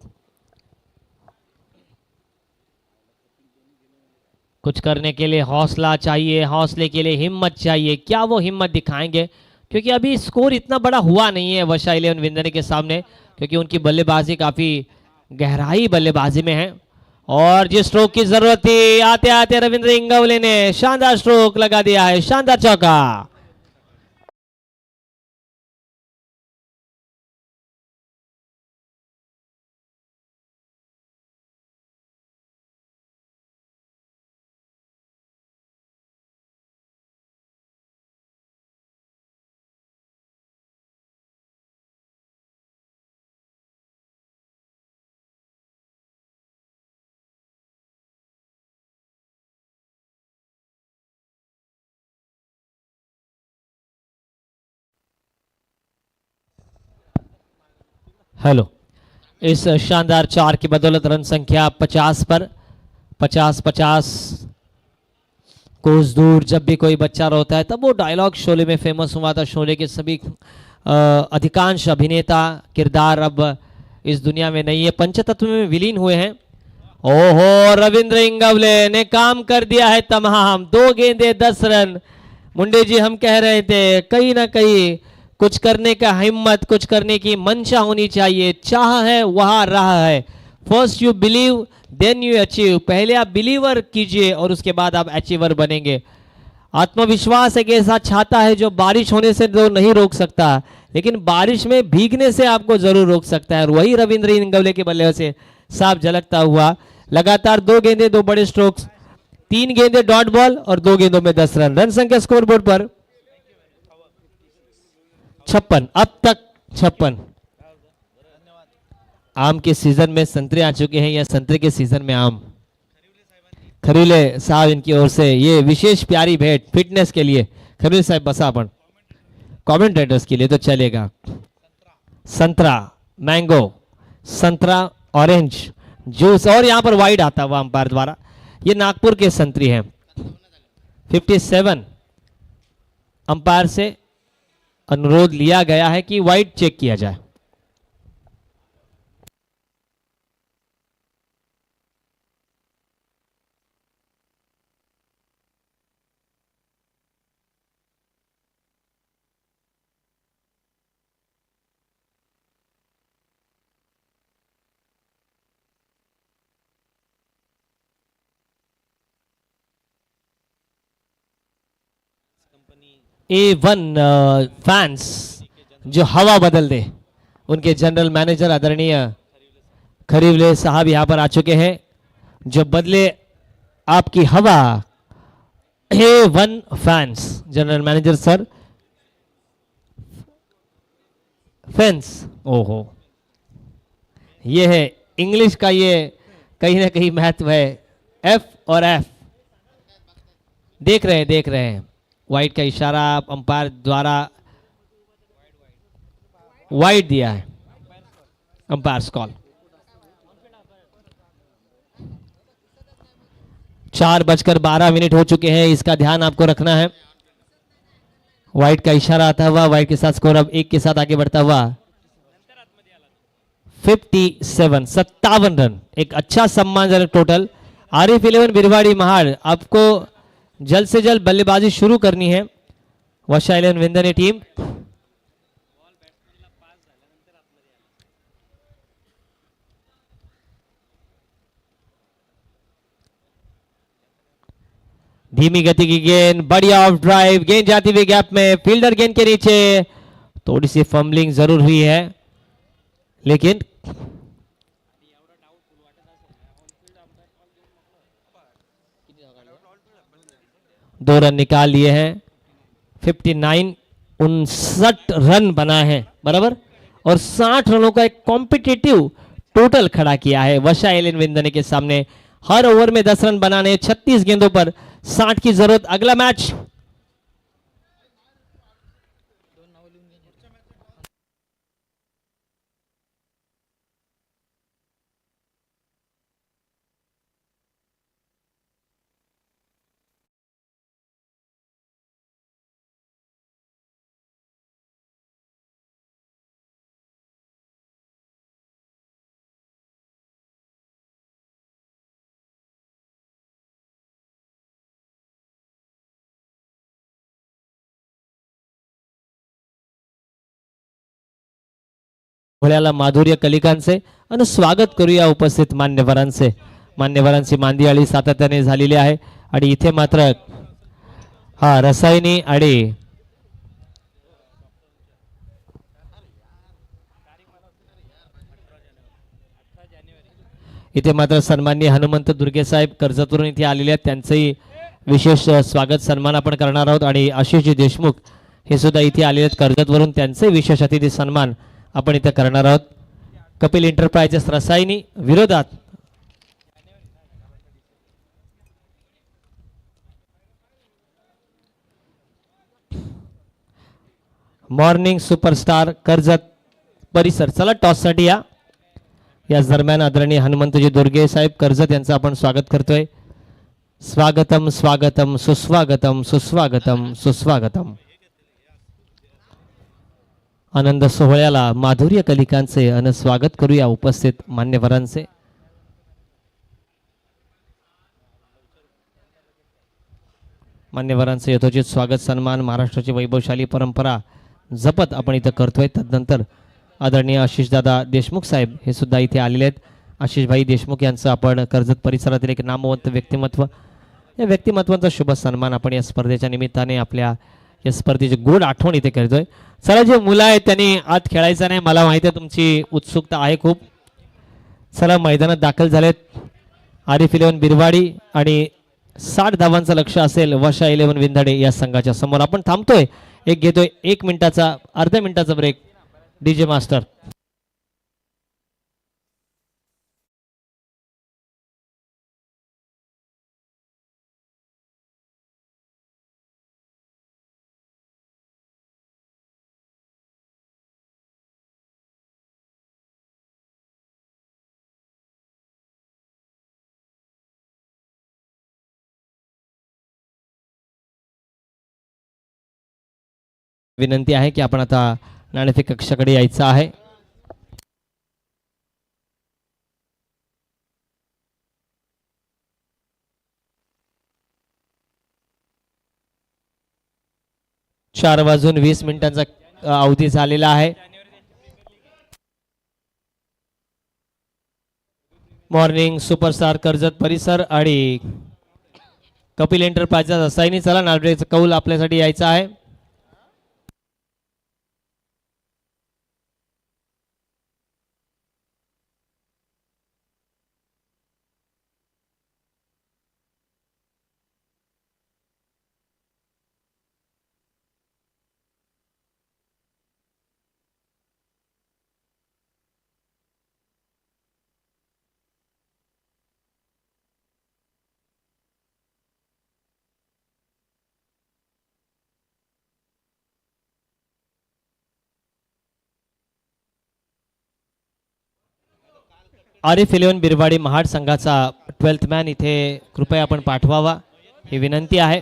A: कुछ करने के लिए हौसला चाहिए, हौसले के लिए हिम्मत चाहिए। क्या वो हिम्मत दिखाएंगे? क्योंकि अभी स्कोर इतना बड़ा हुआ नहीं है वशा 11 विंदने के सामने, क्योंकि उनकी बल्लेबाजी काफी गहराई बल्लेबाजी में है। और जिस स्ट्रोक की जरूरत थी, आते आते रविंद्र इंगवले ने शानदार स्ट्रोक लगा दिया है, शानदार चौका। हेलो, इस शानदार चार की बदौलत रन संख्या 50 पर 50-50 कोस दूर। जब भी कोई बच्चा रोता है तब वो डायलॉग शोले में फेमस हुआ था। शोले के सभी अधिकांश अभिनेता किरदार अब इस दुनिया में नहीं है, पंचतत्व में विलीन हुए हैं। ओहो, रविंद्र इंगवले ने काम कर दिया है तमाम। 2 गेंदे 10 रन। मुंडे जी, हम कह रहे थे कहीं ना कहीं कुछ करने का हिम्मत, कुछ करने की मंशा होनी चाहिए। चाह है वहां रहा है। First you believe then you achieve. पहले आप बिलीवर कीजिए और उसके बाद आप अचीवर बनेंगे। आत्मविश्वास एक ऐसा छाता है जो बारिश होने से तो नहीं रोक सकता, लेकिन बारिश में भीगने से आपको जरूर रोक सकता है। और वही रविंद्र इंगवले के बल्ले से साफ झलकता हुआ। लगातार 2 गेंदे 2 बड़े स्ट्रोक्स, 3 गेंदे डॉट बॉल और 2 गेंदों में 10 रन। रन संख्या स्कोर बोर्ड पर 56, अब तक 56। आम के सीजन में संतरे आ चुके हैं, या संतरे के सीजन में आम। खरीले साहब इनकी ओर से ये विशेष प्यारी भेंट फिटनेस के लिए। खरीले साहब बसापन कमेंटेटर्स के लिए तो चलेगा। संतरा, मैंगो, संतरा, ऑरेंज जूस, और यहां पर वाइड आता हुआ अंपायर द्वारा। ये नागपुर के संतरी हैं। 57 अंपायर से अनुरोध लिया गया है कि वाइड चेक किया जाए। A1 फैंस जो हवा बदल दे, उनके जनरल मैनेजर आदरणीय खरीवले साहब यहां पर आ चुके हैं, जो बदले आपकी हवा। A1 fans general manager sir. Fans, ओहो, ये है इंग्लिश का, ये कहीं ना कहीं महत्व है। F और F देख रहे हैं। वाइड का इशारा अंपायर द्वारा वाइड दिया है, अंपायर्स कॉल। 4:12 हो चुके हैं, इसका ध्यान आपको रखना है। वाइड का इशारा आता हुआ, वाइड के साथ स्कोर अब 1 के साथ आगे बढ़ता हुआ। 57 रन, एक अच्छा सम्मानजनक टोटल। आरिफ 11 बिरवाड़ी महाड़, आपको जल्द से जल्द बल्लेबाजी शुरू करनी है। वशा 11 विंदने टीम। धीमी गति की गेंद, बढ़िया ऑफ ड्राइव, गेंद जाती हुई गैप में, फील्डर गेंद के नीचे। थोड़ी सी फंबलिंग जरूर हुई है, लेकिन दो रन निकाल लिए हैं। 59 रन बनाए हैं बराबर, और 60 रनों का एक कॉम्पिटिटिव टोटल खड़ा किया है वशा 11 विंदने के सामने। हर ओवर में 10 रन बनाने, 36 गेंदों पर 60 की जरूरत। अगला मैच भोळ्याला माधुर्य कलिकांचे आणि स्वागत करूया उपस्थित मान्यवरांचे. मान्यवरांची मांदियाळी सातत्याने झालेली आहे आणि इथे मात्र हा रसायनी आणि इथे मात्र सन्माननीय हनुमंत दुर्गे साहेब कर्जतवरून इथे आलेले आहेत. त्यांचंही विशेष स्वागत सन्मान आपण करणार आहोत. आणि आशिषजी देशमुख हे सुद्धा इथे आलेले आहेत कर्जतवरून, त्यांचे विशेष अतिथी सन्मान आपण इथे करणार आहोत. कपिल एंटरप्राइजेस रसायनी विरोधात मॉर्निंग सुपरस्टार कर्जत परिसर. चला टॉससाठी याच दरम्यान आदरणीय हनुमंतजी दुर्गे साहेब कर्जत यांचं आपण स्वागत करतोय. स्वागतम स्वागतम सुस्वागतम सुस्वागतम सुस्वागतम. आनंद सोहळ्याला माधुर्य कलिकांचे आणि स्वागत करूया उपस्थित मान्यवरांचे. मान्यवरांचे यथोचित स्वागत सन्मान महाराष्ट्राची वैभवशाली परंपरा जपत आपण इथं करतोय. तदनंतर आदरणीय आशिषदादा देशमुख साहेब हे सुद्धा इथे आलेले आहेत. आशिषभाई देशमुख यांचं आपण कर्जत परिसरातील एक नामवंत व्यक्तिमत्व, या व्यक्तिमत्वाचा शुभ सन्मान आपण या स्पर्धेच्या निमित्ताने आपल्या या स्पर्धेची गोड आठवण इथे करतोय. चला, जे मुलं आहेत त्यांनी आत खेळायचं नाही, मला माहिती आहे तुमची उत्सुकता आहे खूप. चला, मैदानात दाखल झालेत. आरिफ 11 बिरवाडी आणि 60 धावांचं लक्ष असेल वशा 11 विंधाडे या संघाच्या समोर. आपण थांबतोय, एक घेतोय 1 मिनिटाचा अर्ध्या मिनिटाचा ब्रेक. DJ master. विनंती आहे की आपण आता नाणेफेक कक्षाकडे यायचं आहे. चार वाजून 20 मिनिटांचा अवधी झालेला आहे. मॉर्निंग सुपरस्टार कर्जत परिसर आणि कपिल एंटरप्राइजेस रसायनी. चला, नारळीचा कौल आपल्यासाठी यायचा आहे. आरिफ 11 बिरवाडी महाड संघाचा 12th मॅन इथे कृपया आपण पाठवावा ही विनंती आहे.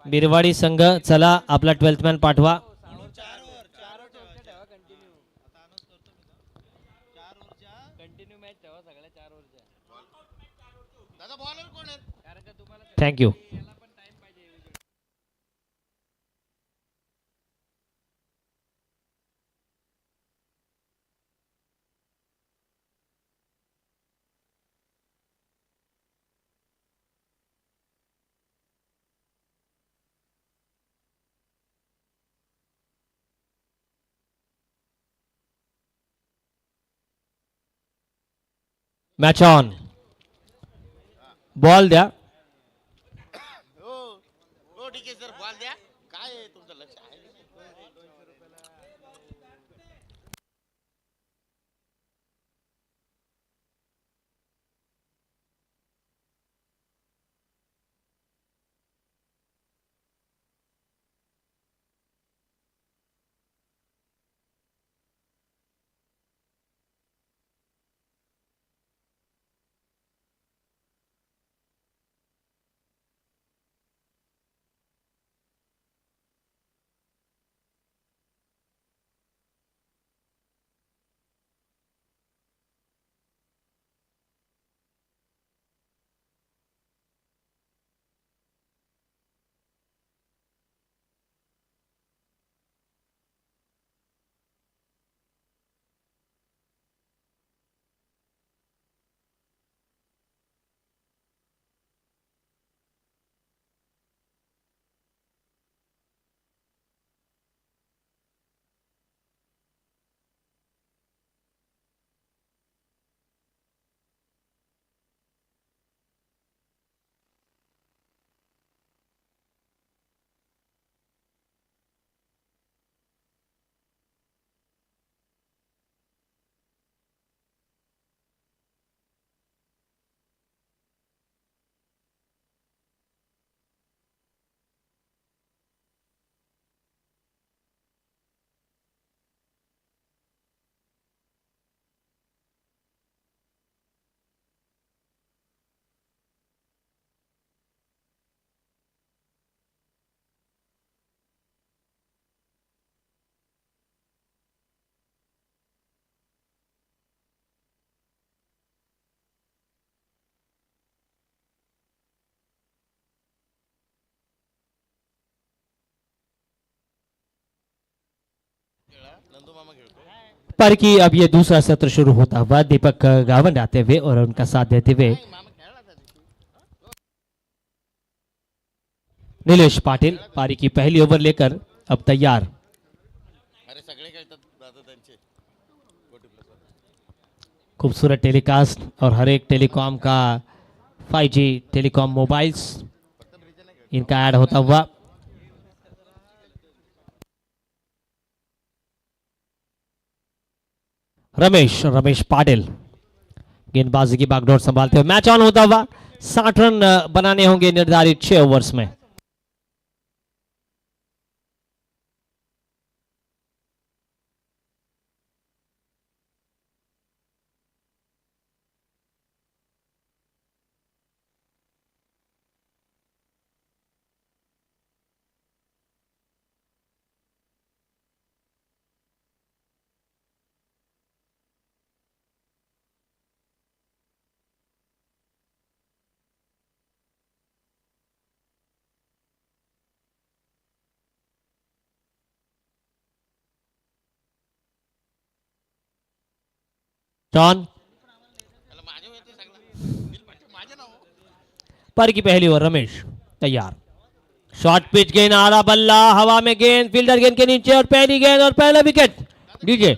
A: बिरवाडी संघ, चला आपला 12th मॅन पाठवा. थँक्यू. Match on. बॉल द्या.
B: हो ठीक आहे सर, बॉल द्या. काय आहे तुमचं लक्ष आहे? नंदू मामा खेळतो.
A: पर की अब ये दूसरा सत्र शुरू होता हुआ दीपक गावन आते हुए और उनका साथ देते हुए
B: मामा खेळला त्या दिवशी.
A: नीलेश पाटिल पारी की पहली ओवर लेकर अब तैयार.
B: अरे सगळे खेळतात दादा त्यांचे. गोटी प्लस वर.
A: खूबसूरत टेलीकास्ट और हर एक टेलीकॉम का 5G टेलीकॉम मोबाइल्स इनका ऐड होता हुआ. रमेश पाटिल गेंदबाजी की बागडोर संभालते हुए मैच ऑन होता हुआ. 60 रन बनाने होंगे निर्धारित 6 ओवर्स में. टॉन
B: त्याला माझ्या येते सगळं. बिल पाटील माझ्या नाव.
A: पर की पहली ओवर. रमेश तैयार. शॉर्ट पिच गेंद आड़ा बल्ला हवा में गेंद फील्डर गेंद के नीचे और पहली गेंद और पहला विकेट. डीजे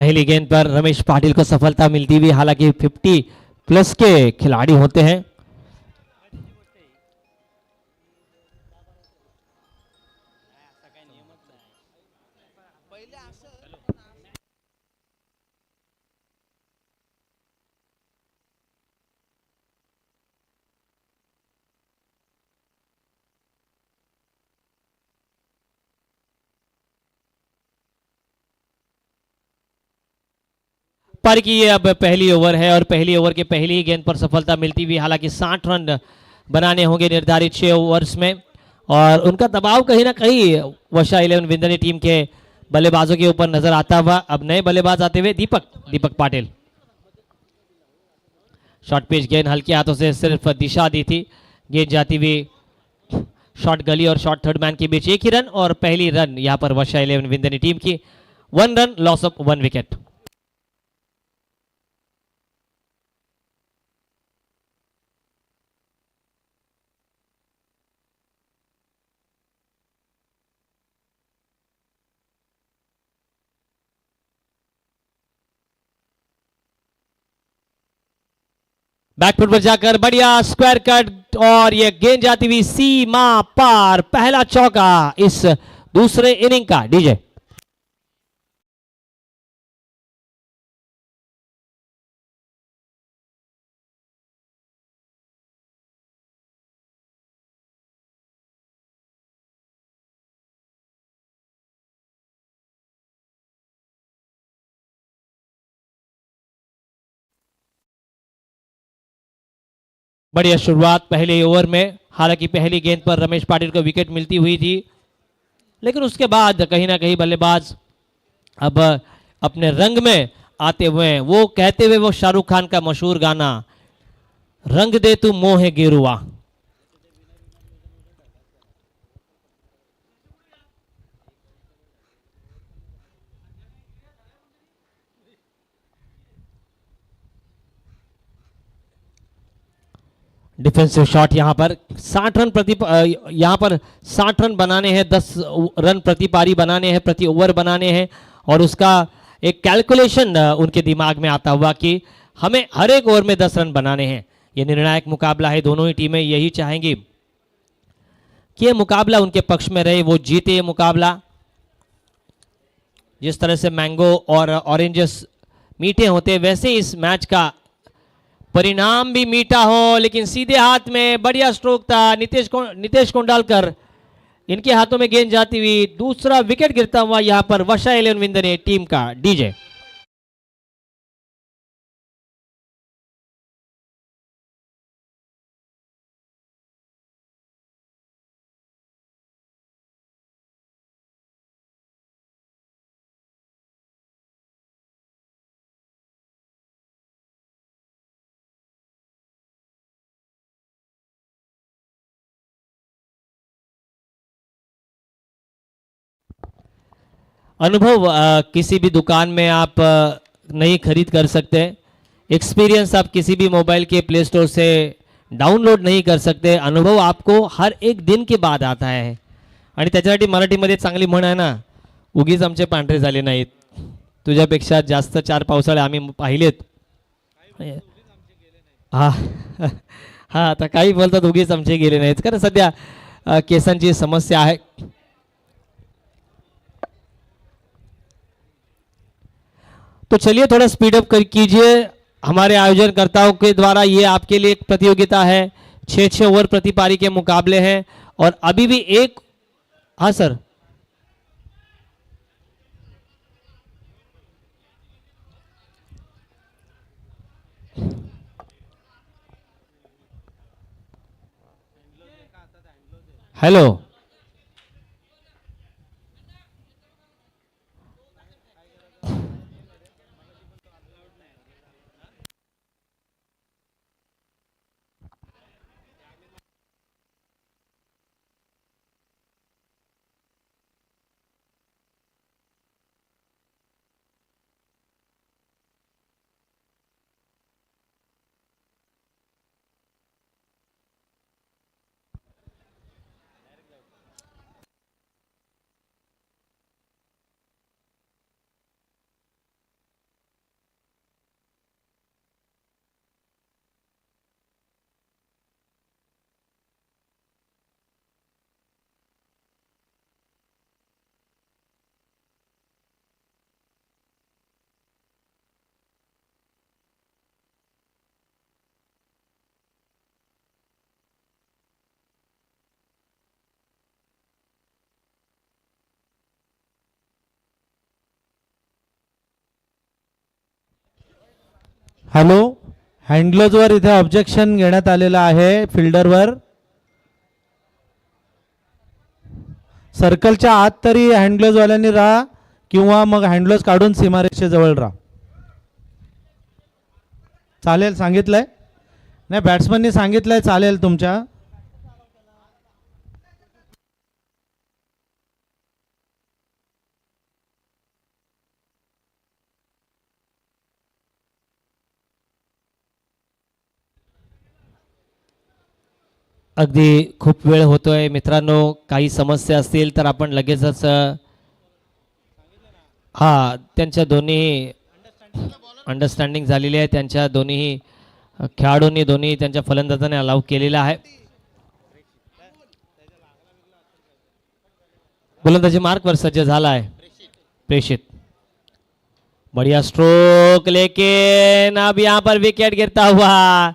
A: पहली गेंद पर रमेश पाटिल को सफलता मिलती हुई. हालांकि 50 प्लस के खिलाड़ी होते हैं. पर की ये अब पहली ओवर है और पहली ओवर के पहली ही गेंद पर सफलता मिलती हुई. हालांकि 60 रन बनाने होंगे निर्धारित 6 ओवर्स में और उनका दबाव कहीं ना कहीं वशा 11 विंदनी टीम के बल्लेबाजों के ऊपर नजर आता हुआ। अब नए बल्लेबाज आते हुए दीपक पाटिल। शॉर्ट पिच गेंद हल्के हाथों से सिर्फ दिशा दी थी, गेंद जाती हुई शॉर्ट गली और शॉर्ट थर्ड मैन के बीच। एक ही रन और पहली रन यहां पर वर्षा 11 विंदनी टीम की। 1 run loss of 1 wicket. Back foot पर जाकर बढ़िया स्क्वायर कट और ये गेंद जाती हुई सीमा पार। पहला चौका इस दूसरे इनिंग का। डीजे बढ़िया शुरुआत पहले ओवर में। हालांकि पहली गेंद पर रमेश पाटिल को विकेट मिलती हुई थी, लेकिन उसके बाद कहीं ना कहीं बल्लेबाज अब अपने रंग में आते हुए, वो कहते हुए वो शाहरुख खान का मशहूर गाना रंग दे तू मोह गेरुआ। डिफेंसिव शॉट यहां पर 60 रन यहां पर 60 रन बनाने हैं, 10 रन प्रति पारी बनाने हैं, प्रति ओवर बनाने हैं। और उसका एक कैलकुलेशन उनके दिमाग में आता हुआ कि हमें हर एक ओवर में 10 रन बनाने हैं। यह निर्णायक मुकाबला है, दोनों ही टीमें यही चाहेंगी कि यह मुकाबला उनके पक्ष में रहे, वो जीते ये मुकाबला। जिस तरह से मैंगो और ऑरेंजेस मीठे होते, वैसे इस मैच का परिणाम भी मीठा हो। लेकिन सीधे हाथ में बढ़िया स्ट्रोक था नितेश कोंडालकर, इनके हाथों में गेंद जाती हुई दूसरा विकेट गिरता हुआ यहां पर वर्षा 11 विंदने टीम का। डीजे अनुभव किसी भी दुकान में आप नहीं खरीद कर सकते। एक्सपीरियंस आप किसी भी मोबाइल के प्ले स्टोर से डाउनलोड नहीं कर सकते। अनुभव आपको हर एक दिन के बाद आता है। आणि त्याच्यासाठी मराठीमध्ये चांगली म्हण आहे ना, उगीच आमचे पांढरे झाले नाहीत, तुझ्यापेक्षा जास्त 4 पावसाळे आम्ही पाहिलेत। हा हा, आता काही बोलतात उगीच आमचे गेले नाहीत, कारण सध्या केसांची समस्या आहे। तो चलिए थोड़ा स्पीड अप कर कीजिए। हमारे आयोजनकर्ताओं के द्वारा ये आपके लिए एक प्रतियोगिता है। 6-6 ओवर प्रति पारी के मुकाबले हैं और अभी भी एक, हाँ सर, हेलो,
C: हॅलो, हँडग्लोजवर इथे ऑब्जेक्शन घेण्यात आलेलं आहे फिल्डरवर। सर्कलच्या आत तरी हँडग्लोजवाल्यांनी राहा, किंवा मग हँडग्लोव्स काढून सीमारेषेजवळ राहा. चालेल सांगितलंय? नाही, बॅट्समननी सांगितलंय चालेल तुमच्या.
A: अगदी खूप वेळ होतोय मित्रांनो. काही समस्या असतील तर आपण लगेचच हा त्यांच्या दोन्ही अंडरस्टँडिंग झालेली आहे. त्यांच्या दोन्ही खेळाडूंनी दोन्ही त्यांच्या फलंदाजाने अलाउ केलेला आहे. गोलंदाजी मार्कवर सज्ज झाला आहे प्रेषित. बढ़िया स्ट्रोक लेकिन अब यहाँ पर विकेट गिरता हुआ.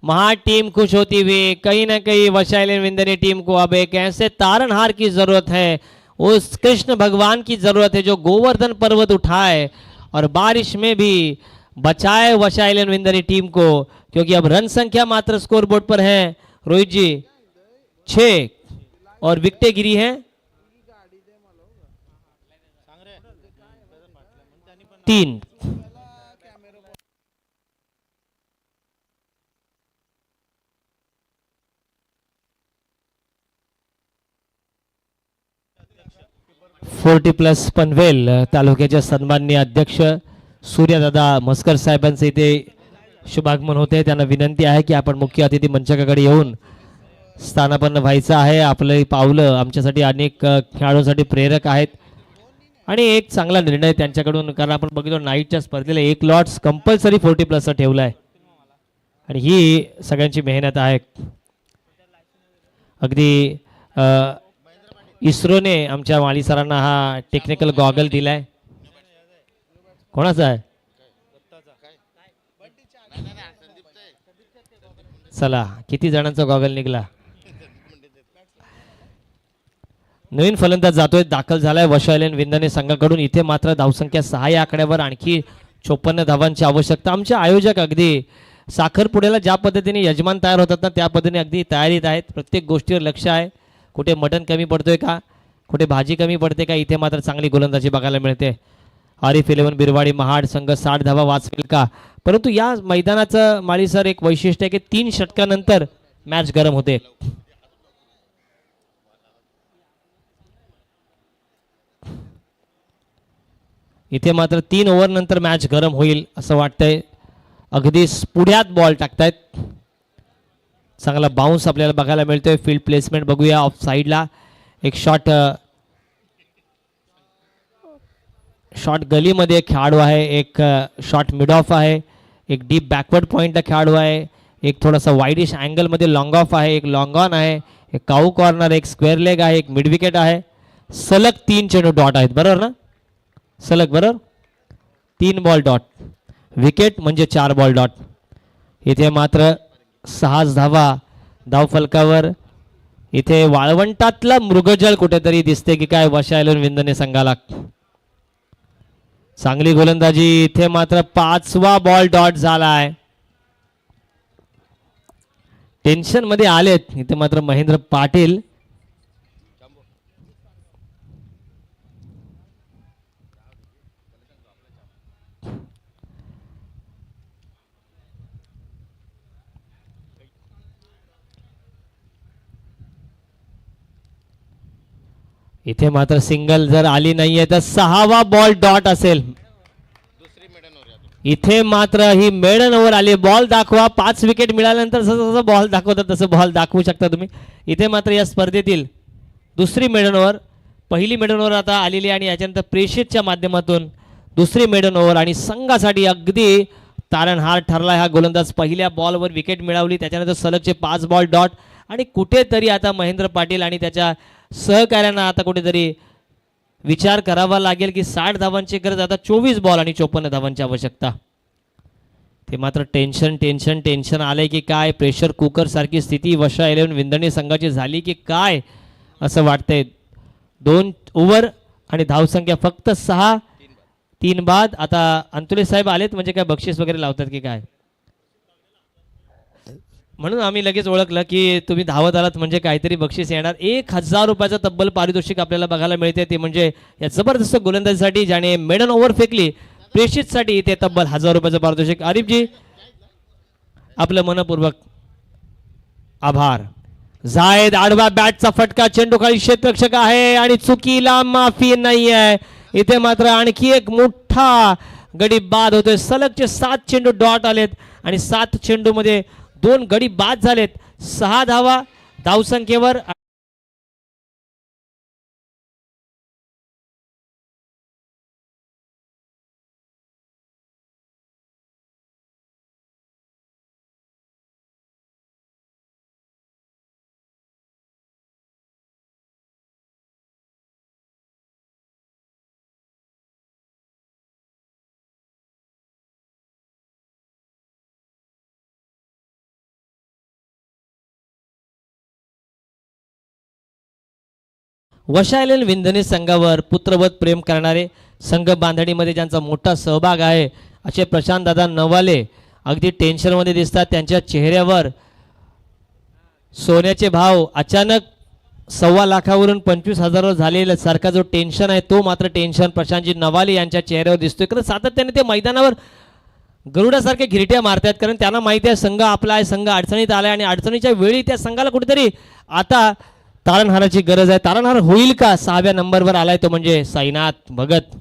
A: महा टीम खुश होती हुई. कहीं ना कहीं वशाइलन विंदनी टीम को अब एक ऐसे तारनहार की जरूरत है, उस कृष्ण भगवान की जरूरत है जो गोवर्धन पर्वत उठाए और बारिश में भी बचाए वशाइलन विंदनी टीम को, क्योंकि अब रन संख्या मात्र स्कोर बोर्ड पर है रोहित जी 6 और विकेटें गिरी हैं 3. फोर्टी प्लस पनवेल तालुक्याचे सन्माननीय अध्यक्ष सूर्यदादा मस्कर साहेबांचे इथे शुभागमन होते. त्यांना विनंती आहे की आपण मुख्य अतिथी मंचाकडे येऊन स्थानापन्न व्हायचं आहे. आपलं पावलं आमच्यासाठी अनेक खेळाडूंसाठी प्रेरक आहेत आणि एक चांगला निर्णय त्यांच्याकडून, कारण आपण बघितलो नाईटच्या स्पर्धेला 1 लॉट्स कंपल्सरी 40 प्लसचा ठेवला आहे आणि ही सगळ्यांची मेहनत आहे. अगदी इस्रोने आमच्या माळी सरांना हा टेक्निकल गॉगल दिलाय. कोणाचा आहे? चला किती जणांचा गॉगल निघला. नवीन फलंदाज जातोय, दाखल झालाय वशाइलन विंदने संघाकडून. इथे मात्र धावसंख्या 6 या आकड्यावर आणखी 54 धावांची आवश्यकता. आमचे आयोजक अगदी साखरपुड्याला ज्या पद्धतीने यजमान तयार होतात ना त्या पद्धतीने अगदी तयारीत आहेत. प्रत्येक गोष्टीवर लक्ष आहे. कुठे मटण कमी पडतोय का, कुठे भाजी कमी पडते का. इथे मात्र चांगली गोलंदाजी बघायला मिळते. आरिफ 11 बिरवाडी महाड संघ 60 धावा वाचवेल का. परंतु या मैदानाचं माळी सर एक वैशिष्ट्य आहे की 3 षटकानंतर मॅच गरम होते. इथे मात्र 3 ओव्हर नंतर मॅच गरम होईल असं वाटतंय. अगदी पुढ्यात बॉल टाकतायत. चांगला बाउन्स आपल्याला बघायला मिळतोय. फील्ड प्लेसमेंट बघूया. ऑफ साइडला एक शॉट गलीमध्ये एक खेळाडू आहे, एक शॉट मिड ऑफ आहे, एक डीप बॅकवर्ड पॉईंटला खेळाडू आहे, एक थोडासा वाईडिश अँगलमध्ये लॉंग ऑफ आहे, एक लॉंग ऑन आहे, एक काऊ कॉर्नर, एक स्क्वेअर लेग आहे, एक मिड विकेट आहे. सलग 3 चेंडू डॉट आहेत, बरोबर ना? सलग बरोबर 3 बॉल डॉट. विकेट म्हणजे 4 बॉल डॉट. इथे मात्र 6 धावा धावफलकावर. इथे वाळवंटातला मृगजल कुठेतरी दिसते की काय वशाइलन विंदने संघाला. चांगली गोलंदाजी. इथे मात्र 5वा बॉल डॉट झालाय. टेन्शन मध्ये आलेत इथे मात्र महेंद्र पाटील. इथे मात्र सिंगल जर आली नाहीये तर 6वा बॉल डॉट असेल. इथे मात्र ही मेडन ओव्हर आली. बॉल दाखवा. 5 विकेट मिळाल्यानंतर जसं बॉल दाखवतात तसं बॉल दाखवू शकता तुम्ही. इथे मात्र या स्पर्धेतील दुसरी मेडन ओव्हर, पहिली मेडन ओव्हर आता आलेली आणि याच्यानंतर प्रेषितच्या माध्यमातून दुसरी मेडन ओव्हर आणि संघासाठी अगदी तारणहार ठरला हा गोलंदाज. पहिल्या बॉलवर विकेट मिळवली, त्याच्यानंतर सलगचे 5 बॉल डॉट आणि कुठेतरी आता महेंद्र पाटील आणि त्याच्या सहकार्यांना आता कुठेतरी विचार करावा लागेल की 60 धावांची गरज, आता 24 बॉल आणि 54 धावांची आवश्यकता. ते मात्र टेन्शन टेन्शन टेन्शन आलंय की काय. प्रेशर कुकर सारखी स्थिती वशाइलन विंदणी संघाची झाली की काय असं वाटतंय. 2 ओव्हर आणि धावसंख्या फक्त 6. 3 बाद. आता अंतुले साहेब आलेत म्हणजे काय बक्षीस वगैरे लावतात की काय? म्हणून आम्ही लगेच ओळखलं की तुम्ही धावत आलात म्हणजे काहीतरी बक्षीस येणार. 1,000 रुपयाचं तब्बल पारितोषिक आपल्याला बघायला मिळते. ते म्हणजे या जबरदस्त गोलंदाजीसाठी ज्याने मेडन ओव्हर फेकली प्रेषितसाठी इथे तब्बल 1,000 रुपयाचं पारितोषिक. आरिफजी आपलं मनपूर्वक आभार. जायद आडवा बॅटचा फटका, चेंडू खाली क्षेत्ररक्षक आहे आणि चुकीला माफी नाही आहे. इथे मात्र आणखी एक मोठा गडी बाद होतोय. सलगचे 7 चेंडू डॉट आलेत आणि 7 चेंडू मध्ये 2 गडी बाद झालेत. 6 धावा धावसंख्येवर. वशालेन विंधने संघावर पुत्रवत प्रेम करणारे, संघ बांधणीमध्ये ज्यांचा मोठा सहभाग आहे असे प्रशांत दादा नवाले अगदी टेन्शनमध्ये दिसतात. त्यांच्या चेहऱ्यावर सोन्याचे भाव अचानक 1.25 लाखावरून 25,000 झालेला सारखा जो टेन्शन आहे तो मात्र टेन्शन प्रशांतजी नवाले यांच्या चेहऱ्यावर दिसतोय. कारण सातत्याने ते मैदानावर गरुडासारखे घिरट्या मारतात, कारण त्यांना माहिती आहे संघ आपला आहे, संघ अडचणीत आला आहे आणि अडचणीच्या वेळी त्या संघाला कुठेतरी आता तारणहाराची गरज आहे. तारणहार होईल का? 6व्या नंबरवर आलाय तो म्हणजे साईनाथ भगत.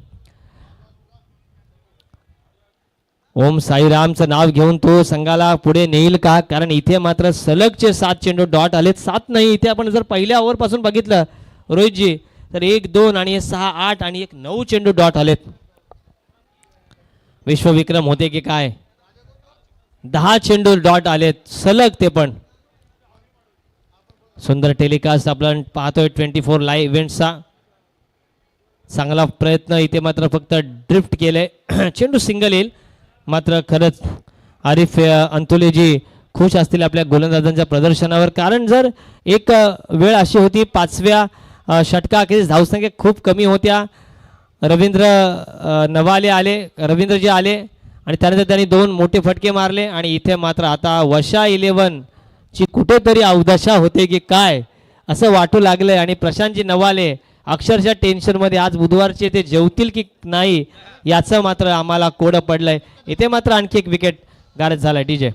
A: ओम साईरामचं नाव घेऊन तो संघाला पुढे नेईल का? कारण इथे मात्र सलगचे 7 चेंडू डॉट आलेत. 7 नाही, इथे आपण जर पहिल्या ओव्हरपासून बघितलं रोहितजी तर 1 2 आणि 6 8 आणि 1 9 चेंडू डॉट आलेत. विश्वविक्रम होते की काय? 10 चेंडू डॉट आलेत सलग, ते पण. सुंदर टेलिकास्ट आपण पाहतोय 24 लाईव्ह इव्हेंटचा. चांगला प्रयत्न, इथे मात्र फक्त ड्रिफ्ट केले. चेंडू सिंगल येईल. मात्र खरंच आरिफ अंतुलेजी खुश असतील आपल्या गोलंदाजांच्या प्रदर्शनावर, कारण जर एक वेळ अशी होती 5व्या षटकाखेरीस धावसंख्या खूप कमी होत्या. रवींद्र नवाले आले, रवींद्रजी आले आणि त्यानंतर त्यांनी 2 मोठे फटके मारले आणि इथे मात्र आता वशा 11 ची कुठेतरी अवदशा होते की काय असं वाटू लागलंय. आणि प्रशांतजी नवाले अक्षरशः टेन्शनमध्ये, आज बुधवारचे ते जेवतील की नाही याचं मात्र आम्हाला कोडं पडलंय. इथे मात्र आणखी एक विकेट गारद झालाय. डीजे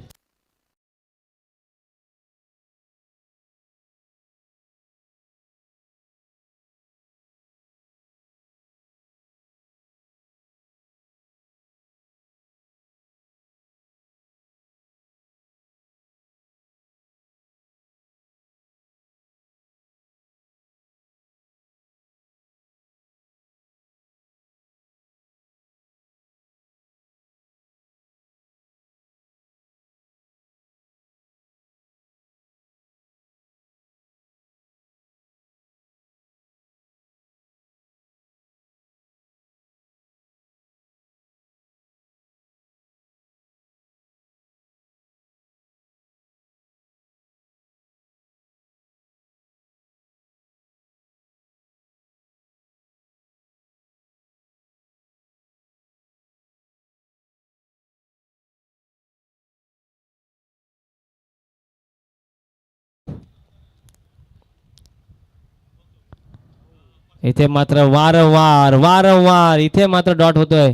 A: इथे मात्र वारंवार वारंवार इथे मात्र डॉट होतोय.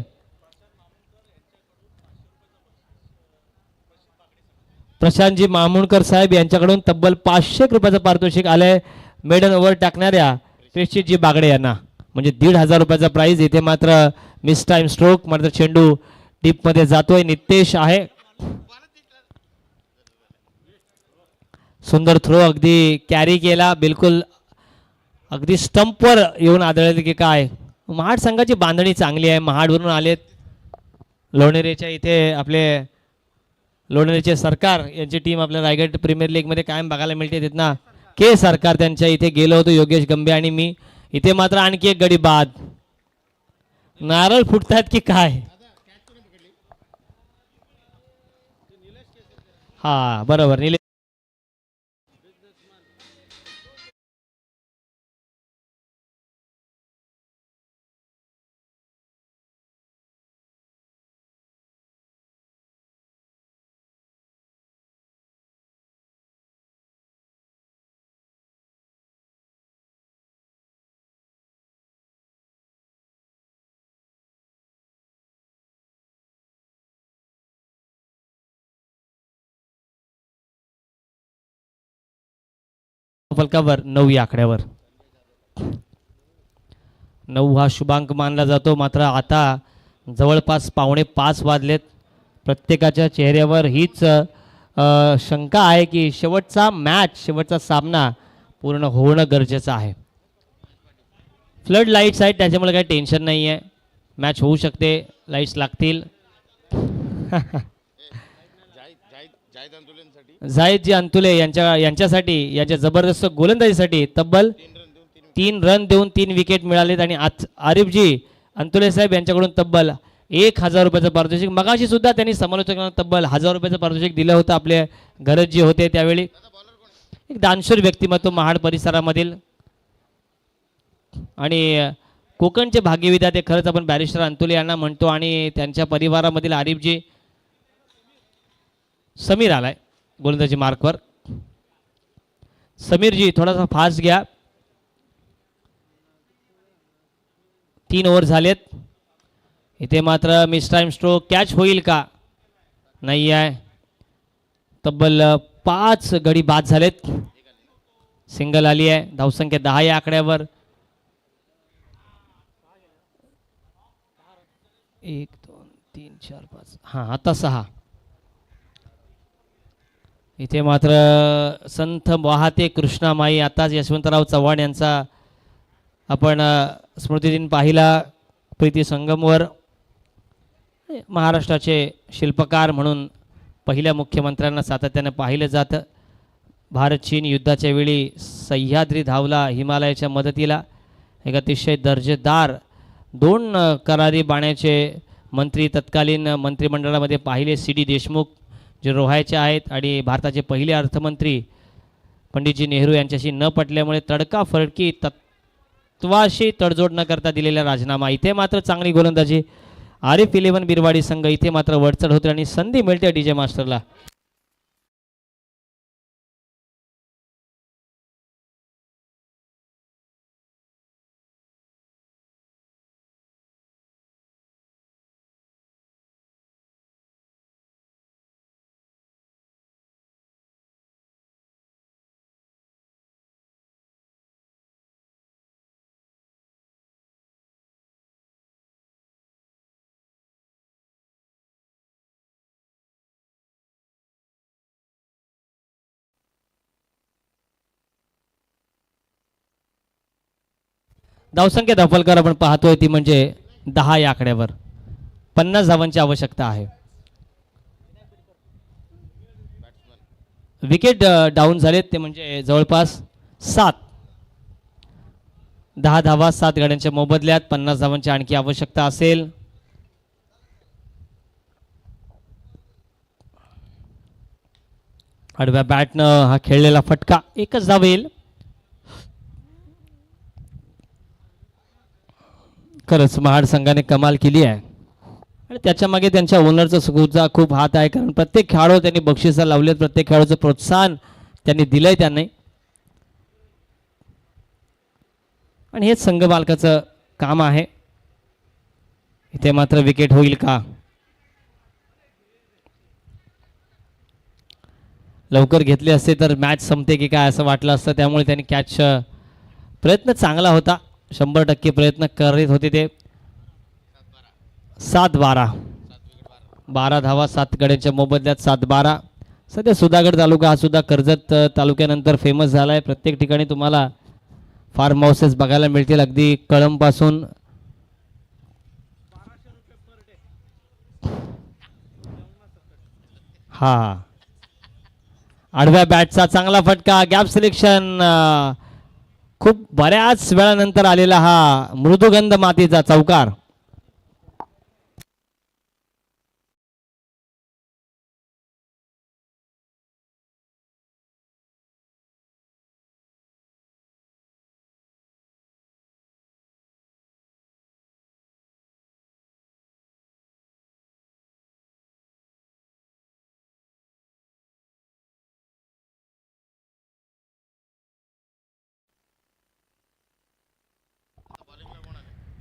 A: प्रशांतजी मामुणकर साहेब यांच्याकडून तब्बल 500 रुपयाचं पारितोषिक आलंय मेडन ओव्हर टाकणाऱ्या प्रेषितजी बागडे यांना, म्हणजे 1,500 रुपयाचा प्राइज. इथे मात्र मिस टाइम स्ट्रोक, मात्र चेंडू डीप मध्ये जातोय. नितेश आहे, सुंदर थ्रो, अगदी कॅरी केला, बिलकुल अगदी स्टंपवर येऊन आदळले की काय. महाड संघाची बांधणी चांगली आहे. महाडवरून आलेत लोणेरेच्या इथे, आपले लोणेरेचे सरकार यांची टीम आपल्या रायगड प्रीमियर लीग मध्ये कायम बघायला मिळते. तिथं के सरकार त्यांच्या इथे गेलो होतो, योगेश गंबे आणि मी. इथे मात्र आणखी एक गडी बाद. नारळ फुटतात की काय? हा बरोबर. धावफलकावर 9 या आकड्यावर. 9 हा शुभांक मानला जातो. मात्र आता जवळपास 4:45 वाजलेत. प्रत्येकाच्या चेहऱ्यावर हीच शंका आहे की शेवटचा मॅच, शेवटचा सामना पूर्ण होणं गरजेचं आहे. फ्लड लाईट्स आहेत त्याच्यामुळे काही टेन्शन नाही आहे. मॅच होऊ शकते, लाईट्स लागतील.
B: जाहीद आंदोलनासाठी
A: जाहीदजी अंतुले यांच्यासाठी, यांच्या जबरदस्त गोलंदाजीसाठी तब्बल 3 रन देऊन 3 विकेट मिळालेत. आणि आरिफजी अंतुले साहेब यांच्याकडून तब्बल 1,000 रुपयाचं पारितोषिक. मगाशी सुद्धा त्यांनी समालोचकांना तब्बल 1,000 रुपयाचं पारितोषिक दिलं होतं. आपले गरज जे होते त्यावेळी एक दानशूर व्यक्तिमत्व महाड परिसरामधील आणि कोकणचे भाग्यविधाते खरंच आपण बॅरिस्टर अंतुले यांना म्हणतो. आणि त्यांच्या परिवारामधील आरिफजी समीर आलाय गोलंदाजी मार्कवर. समीरजी थोडासा फास्ट घ्या. 3 ओव्हर झालेत. इथे मात्र मिस टाइम स्ट्रोक. कॅच होईल का? नाही आहे. तब्बल 5 गडी बाद झालेत. सिंगल आली आहे. धावसंख्या 10 या आकड्यावर. 1 2 3 4 5 हां आता 6. इथे मात्र संथ वाहते कृष्णामाई. आताच यशवंतराव चव्हाण यांचा आपण स्मृतिदिन पाहिला प्रीती संगमवर. महाराष्ट्राचे शिल्पकार म्हणून पहिल्या मुख्यमंत्र्यांना सातत्याने पाहिलं जातं. भारत चीन युद्धाच्या वेळी सह्याद्री धावला हिमालयाच्या मदतीला. एक अतिशय दर्जेदार 2 करारी बाण्याचे मंत्री तत्कालीन मंत्रिमंडळामध्ये पाहिले. सी.डी. देशमुख जे रोहायचे आहेत आणि भारताचे पहिले अर्थमंत्री पंडितजी नेहरू यांच्याशी न पटल्यामुळे तडकाफडकी तत्वाशी तडजोड न करता दिलेला राजीनामा. इथे मात्र चांगली गोलंदाजी आरिफ 11 बिरवाडी संघ इथे मात्र वरचढ होते आणि संधी मिळते डीजे मास्टरला. धावसंख्या धावफलकावर आपण पाहतोय ती म्हणजे 10 या आकड्यावर. 50 धावांची आवश्यकता आहे. विकेट डाऊन झालेत ते म्हणजे जवळपास 7. 10 धावा 7 गाड्यांच्या मोबदल्यात. 50 धावांची आणखी आवश्यकता असेल. आडव्या बॅटनं हा खेळलेला फटका. एकच धाव येईल. खरंच महाड संघाने कमाल केली आहे आणि त्याच्या मागे त्यांच्या ओनरचा सुखचा खूप हात आहे. कारण प्रत्येक खेळाडू त्यांनी बक्षिसं लावलेत. प्रत्येक खेळाडूचं प्रोत्साहन त्यांनी दिलंय त्यांनी. आणि हेच संघ मालकाचं काम आहे. इथे मात्र विकेट होईल का? लवकर घेतले असते तर मॅच संपते की काय असं वाटलं असतं. त्यामुळे त्यांनी कॅच प्रयत्न चांगला होता. 100% प्रयत्न करीत होते ते. 7-12 12 धावा 7 गड्यांच्या मोबदल्यात. 7-12. सध्या सुधागड तालुका हा सुद्धा कर्जत तालुक्यानंतर फेमस झाला आहे. प्रत्येक ठिकाणी तुम्हाला फार्म हाऊसेस बघायला मिळतील. अगदी कळंबपासून हा आडव्या बॅटचा चांगला फटका. Gap selection. खूप बऱ्याच वेळानंतर आलेला हा मृदुगंध मातीचा चौकार.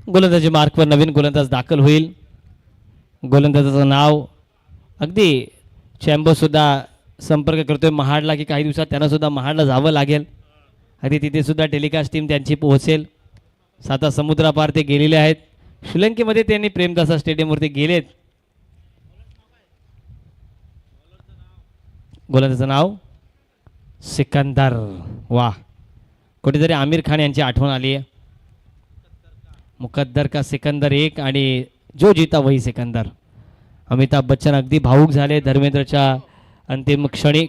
A: गोलंदाजी मार्कवर नवीन गोलंदाज दाखल होईल. गोलंदाजाचं नाव अगदी चॅम्बर सुद्धा संपर्क करतोय महाडला की काही दिवसात त्यांना सुद्धा महाडला जावं लागेल. आणि तिथे सुद्धा टेलिकास्ट टीम त्यांची पोहोचेल. साता समुद्रापार ते गेलेले आहेत. श्रीलंकेमध्ये त्यांनी प्रेमदासा स्टेडियमवरती गेलेत. गोलंदाजाचं नाव सिकंदर. वा, कुठेतरी आमिर खान यांची आठवण आली आहे. मुकद्दर का सिकंदर एक आणि जो जीता वही सिकंदर. अमिताभ बच्चन अगदी भावूक झाले धर्मेंद्रच्या अंतिम क्षणी.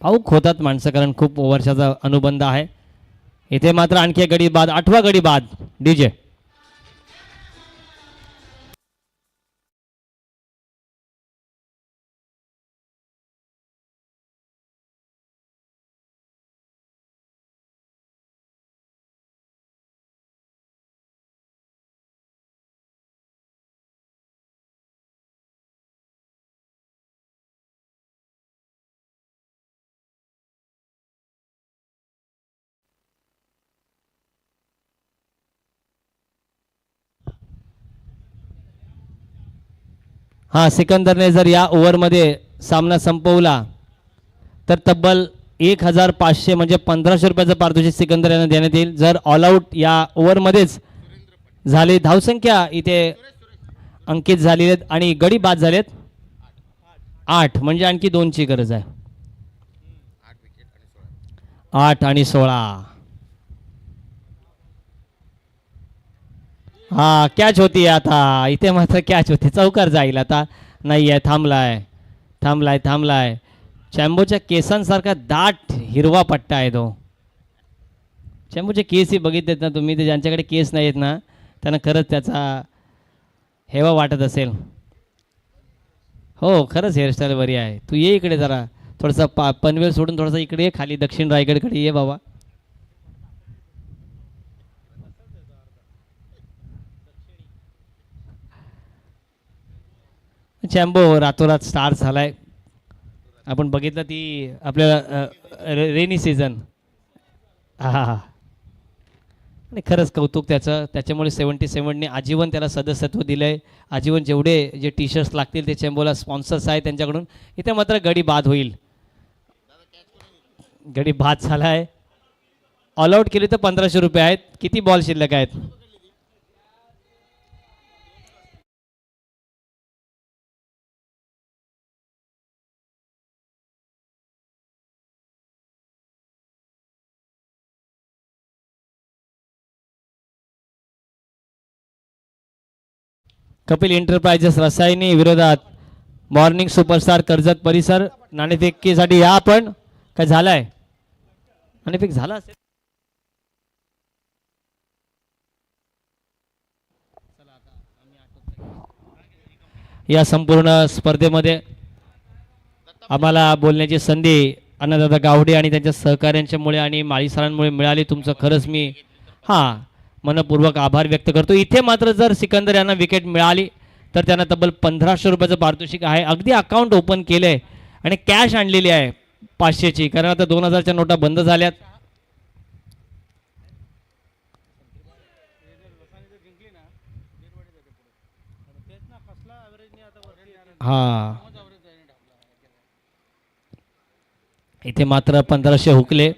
A: भाऊक होतात माणसं, कारण खूप वर्षाचा अनुबंध आहे. इथे मात्र आणखी एक गडी बाद, 8वा गडी बाद. डीजे हा, सिकंदरने जर या ओव्हरमध्ये सामना संपवला तर तब्बल 1500 म्हणजे 1500 रुपयाचं पारितोषिक सिकंदर यांना देण्यात येईल. जर ऑल आऊट या ओव्हरमध्येच झाले, धावसंख्या इथे अंकित झालेली आहेत आणि गडी बाद झालेत 8, म्हणजे आणखी 2ची गरज आहे. 8 आणि 16. हा, कॅच होती आता. इथे मात्र कॅच होती. चौकार जाईल आता. नाही आहे, थांबलाय थांबलाय थांबलाय. चॅम्बोच्या केसांसारखा दाट हिरवा पट्टा आहे तो. चॅम्बोचे केसही बघितलेत ना तुम्ही, ते ज्यांच्याकडे केस नाही आहेत ना त्यांना खरंच त्याचा हेवा वाटत असेल. हो, खरंच हेअरस्टाईल बरी आहे. तू ये इकडे जरा, थोडंसं पनवेल सोडून थोडंसं इकडे ये, खाली दक्षिण रायगडकडे ये बाबा. चॅम्बो रातोरात स्टार झालाय. आपण बघितलं ती आपल्याला रेनी सीझन. हा, आणि खरंच कौतुक त्याचं. त्याच्यामुळे 77ने आजीवन त्याला सदस्यत्व दिलं आहे. आजीवन जेवढे जे टी शर्ट्स लागतील ते चेंबोला स्पॉन्सर्स आहेत त्यांच्याकडून. इथे मात्र गडी बाद होईल. गडी बाद झाला आहे. ऑल आऊट केली तर 1500 रुपये आहेत. किती बॉल शिल्लक आहेत? कपिल एंटरप्राइजेस रसायनी विरोधात मॉर्निंग सुपरस्टार कर्जत परिसर. नाणेफेकीसाठी या आपण. काय झालाय? नाणेफेक झाला असेल. या संपूर्ण स्पर्धेमध्ये आम्हाला बोलण्याची संधी अन्नदाता गावडे आणि त्यांच्या सहकाऱ्यांच्यामुळे आणि माळी सरांमुळे मिळाली. तुमचं खरंच मी मनपूर्वक आभार व्यक्त करतो. इथे मात्र जर सिकंदर यांना विकेट मिळाली तर त्यांना तब्बल 1500 रुपयाचं पारितोषिक आहे. अगदी अकाउंट ओपन केलं आहे आणि कॅश आणलेली आहे 500ची, कारण आता 2000च्या नोटा बंद झाल्यात. हा, इथे मात्र 1500 हुकले.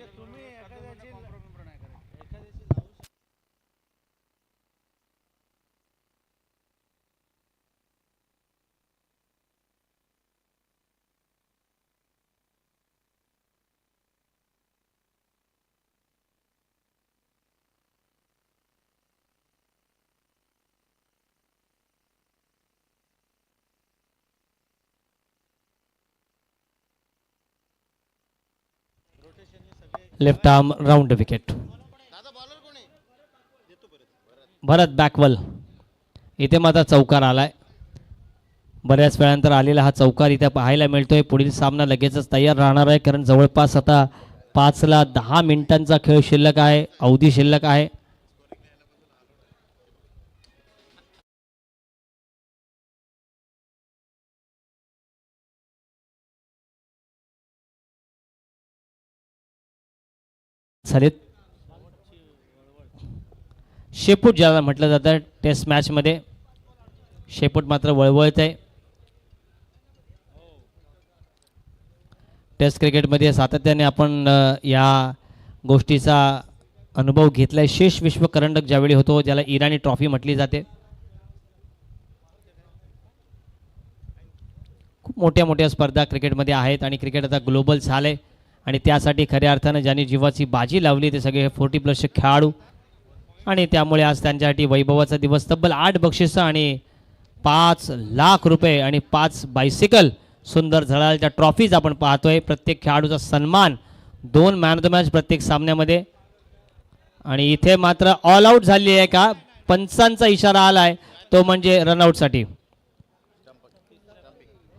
A: Left arm round wicket. Bharat बॅकवल. इथे मात्र चौकार आलाय. बऱ्याच वेळानंतर आलेला हा चौकार इथे पाहायला मिळतोय. पुढील सामना लगेचच तयार राहणार आहे, कारण जवळपास आता 5ला 10 मिनिटांचा खेळ शिल्लक आहे, अवधी शिल्लक आहे. झालेत. शेपूट ज्याला म्हटलं जातं टेस्ट मॅचमध्ये, शेपूट मात्र वळवळत आहे. टेस्ट क्रिकेटमध्ये सातत्याने आपण या गोष्टीचा अनुभव घेतलाय. शेष विश्व करंडक ज्यावेळी होतो, ज्याला इराणी ट्रॉफी म्हटली जाते, खूप मोठ्या मोठ्या स्पर्धा क्रिकेटमध्ये आहेत आणि क्रिकेट आता ग्लोबल झालंय आणि त्यासाठी खऱ्या अर्थानं ज्यांनी जीवाची बाजी लावली ते सगळे 40+ खेळाडू आणि त्यामुळे आज त्यांच्यासाठी वैभवाचा दिवस. तब्बल 8 बक्षिसं आणि 5 लाख रुपये आणि 5 बायसिकल सुंदर झळाळत्या ट्रॉफीज आपण पाहतोय. प्रत्येक खेळाडूचा सन्मान, 2 मॅन ऑफ द मॅच प्रत्येक सामन्यामध्ये. आणि इथे मात्र ऑल आऊट झाली आहे का, पंचांचा इशारा आलाय, तो म्हणजे रनआउटसाठी.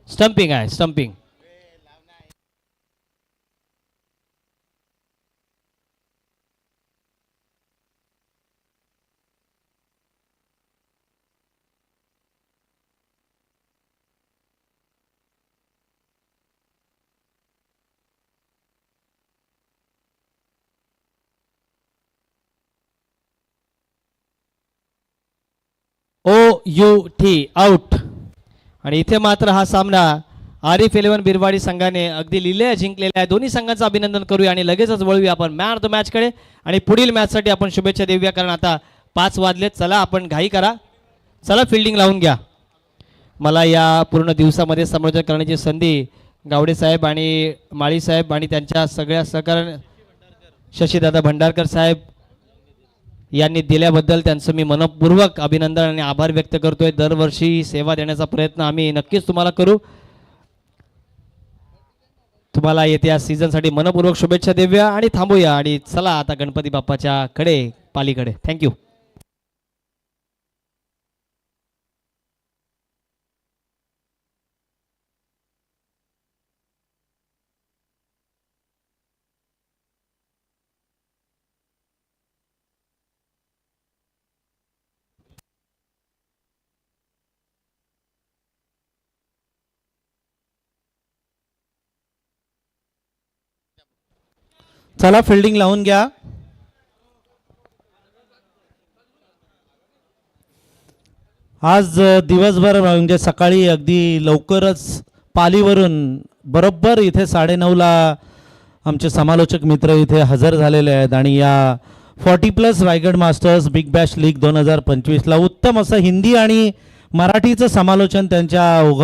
A: स्टंपिंग आहे, स्टंपिंग. OUT out. आणि इथे मात्र हा सामना आरिफ 11 बिरवाडी संघाने अगदी लिलया जिंकलेला आहे. दोन्ही संघांचं अभिनंदन करूया आणि लगेचच वळूया आपण मॅन ऑफ द मॅचकडे आणि पुढील मॅचसाठी आपण शुभेच्छा देऊया, कारण आता 5 वाजलेत. चला आपण घाई करा, चला फिल्डिंग लावून घ्या. मला या पूर्ण दिवसामध्ये समालोचन करण्याची संधी गावडे साहेब आणि माळी साहेब आणि त्यांच्या सगळ्या सहकार्य शशीदादा भंडारकर साहेब यांनी दिल्याबद्दल त्यांचं मी मनपूर्वक अभिनंदन आणि आभार व्यक्त करतोय. दरवर्षी सेवा देण्याचा प्रयत्न आम्ही नक्कीच तुम्हाला करू. तुम्हाला येत्या सीझनसाठी मनपूर्वक शुभेच्छा देऊया आणि थांबूया आणि चला आता गणपती बाप्पाच्या कडे, पालीकडे. थँक्यू.
C: चला फिल्डिंग लावून घ्या. आज दिवसभर म्हणजे सकाळी अगदी लवकरच पालीवरून बरोबर इथे 9:30ला आमचे समालोचक मित्र इथे हजर झालेले आहेत आणि या 40+ Raigad masters Big Bash League 2025ला उत्तम असं हिंदी आणि मराठीचं समालोचन त्यांच्या ओघ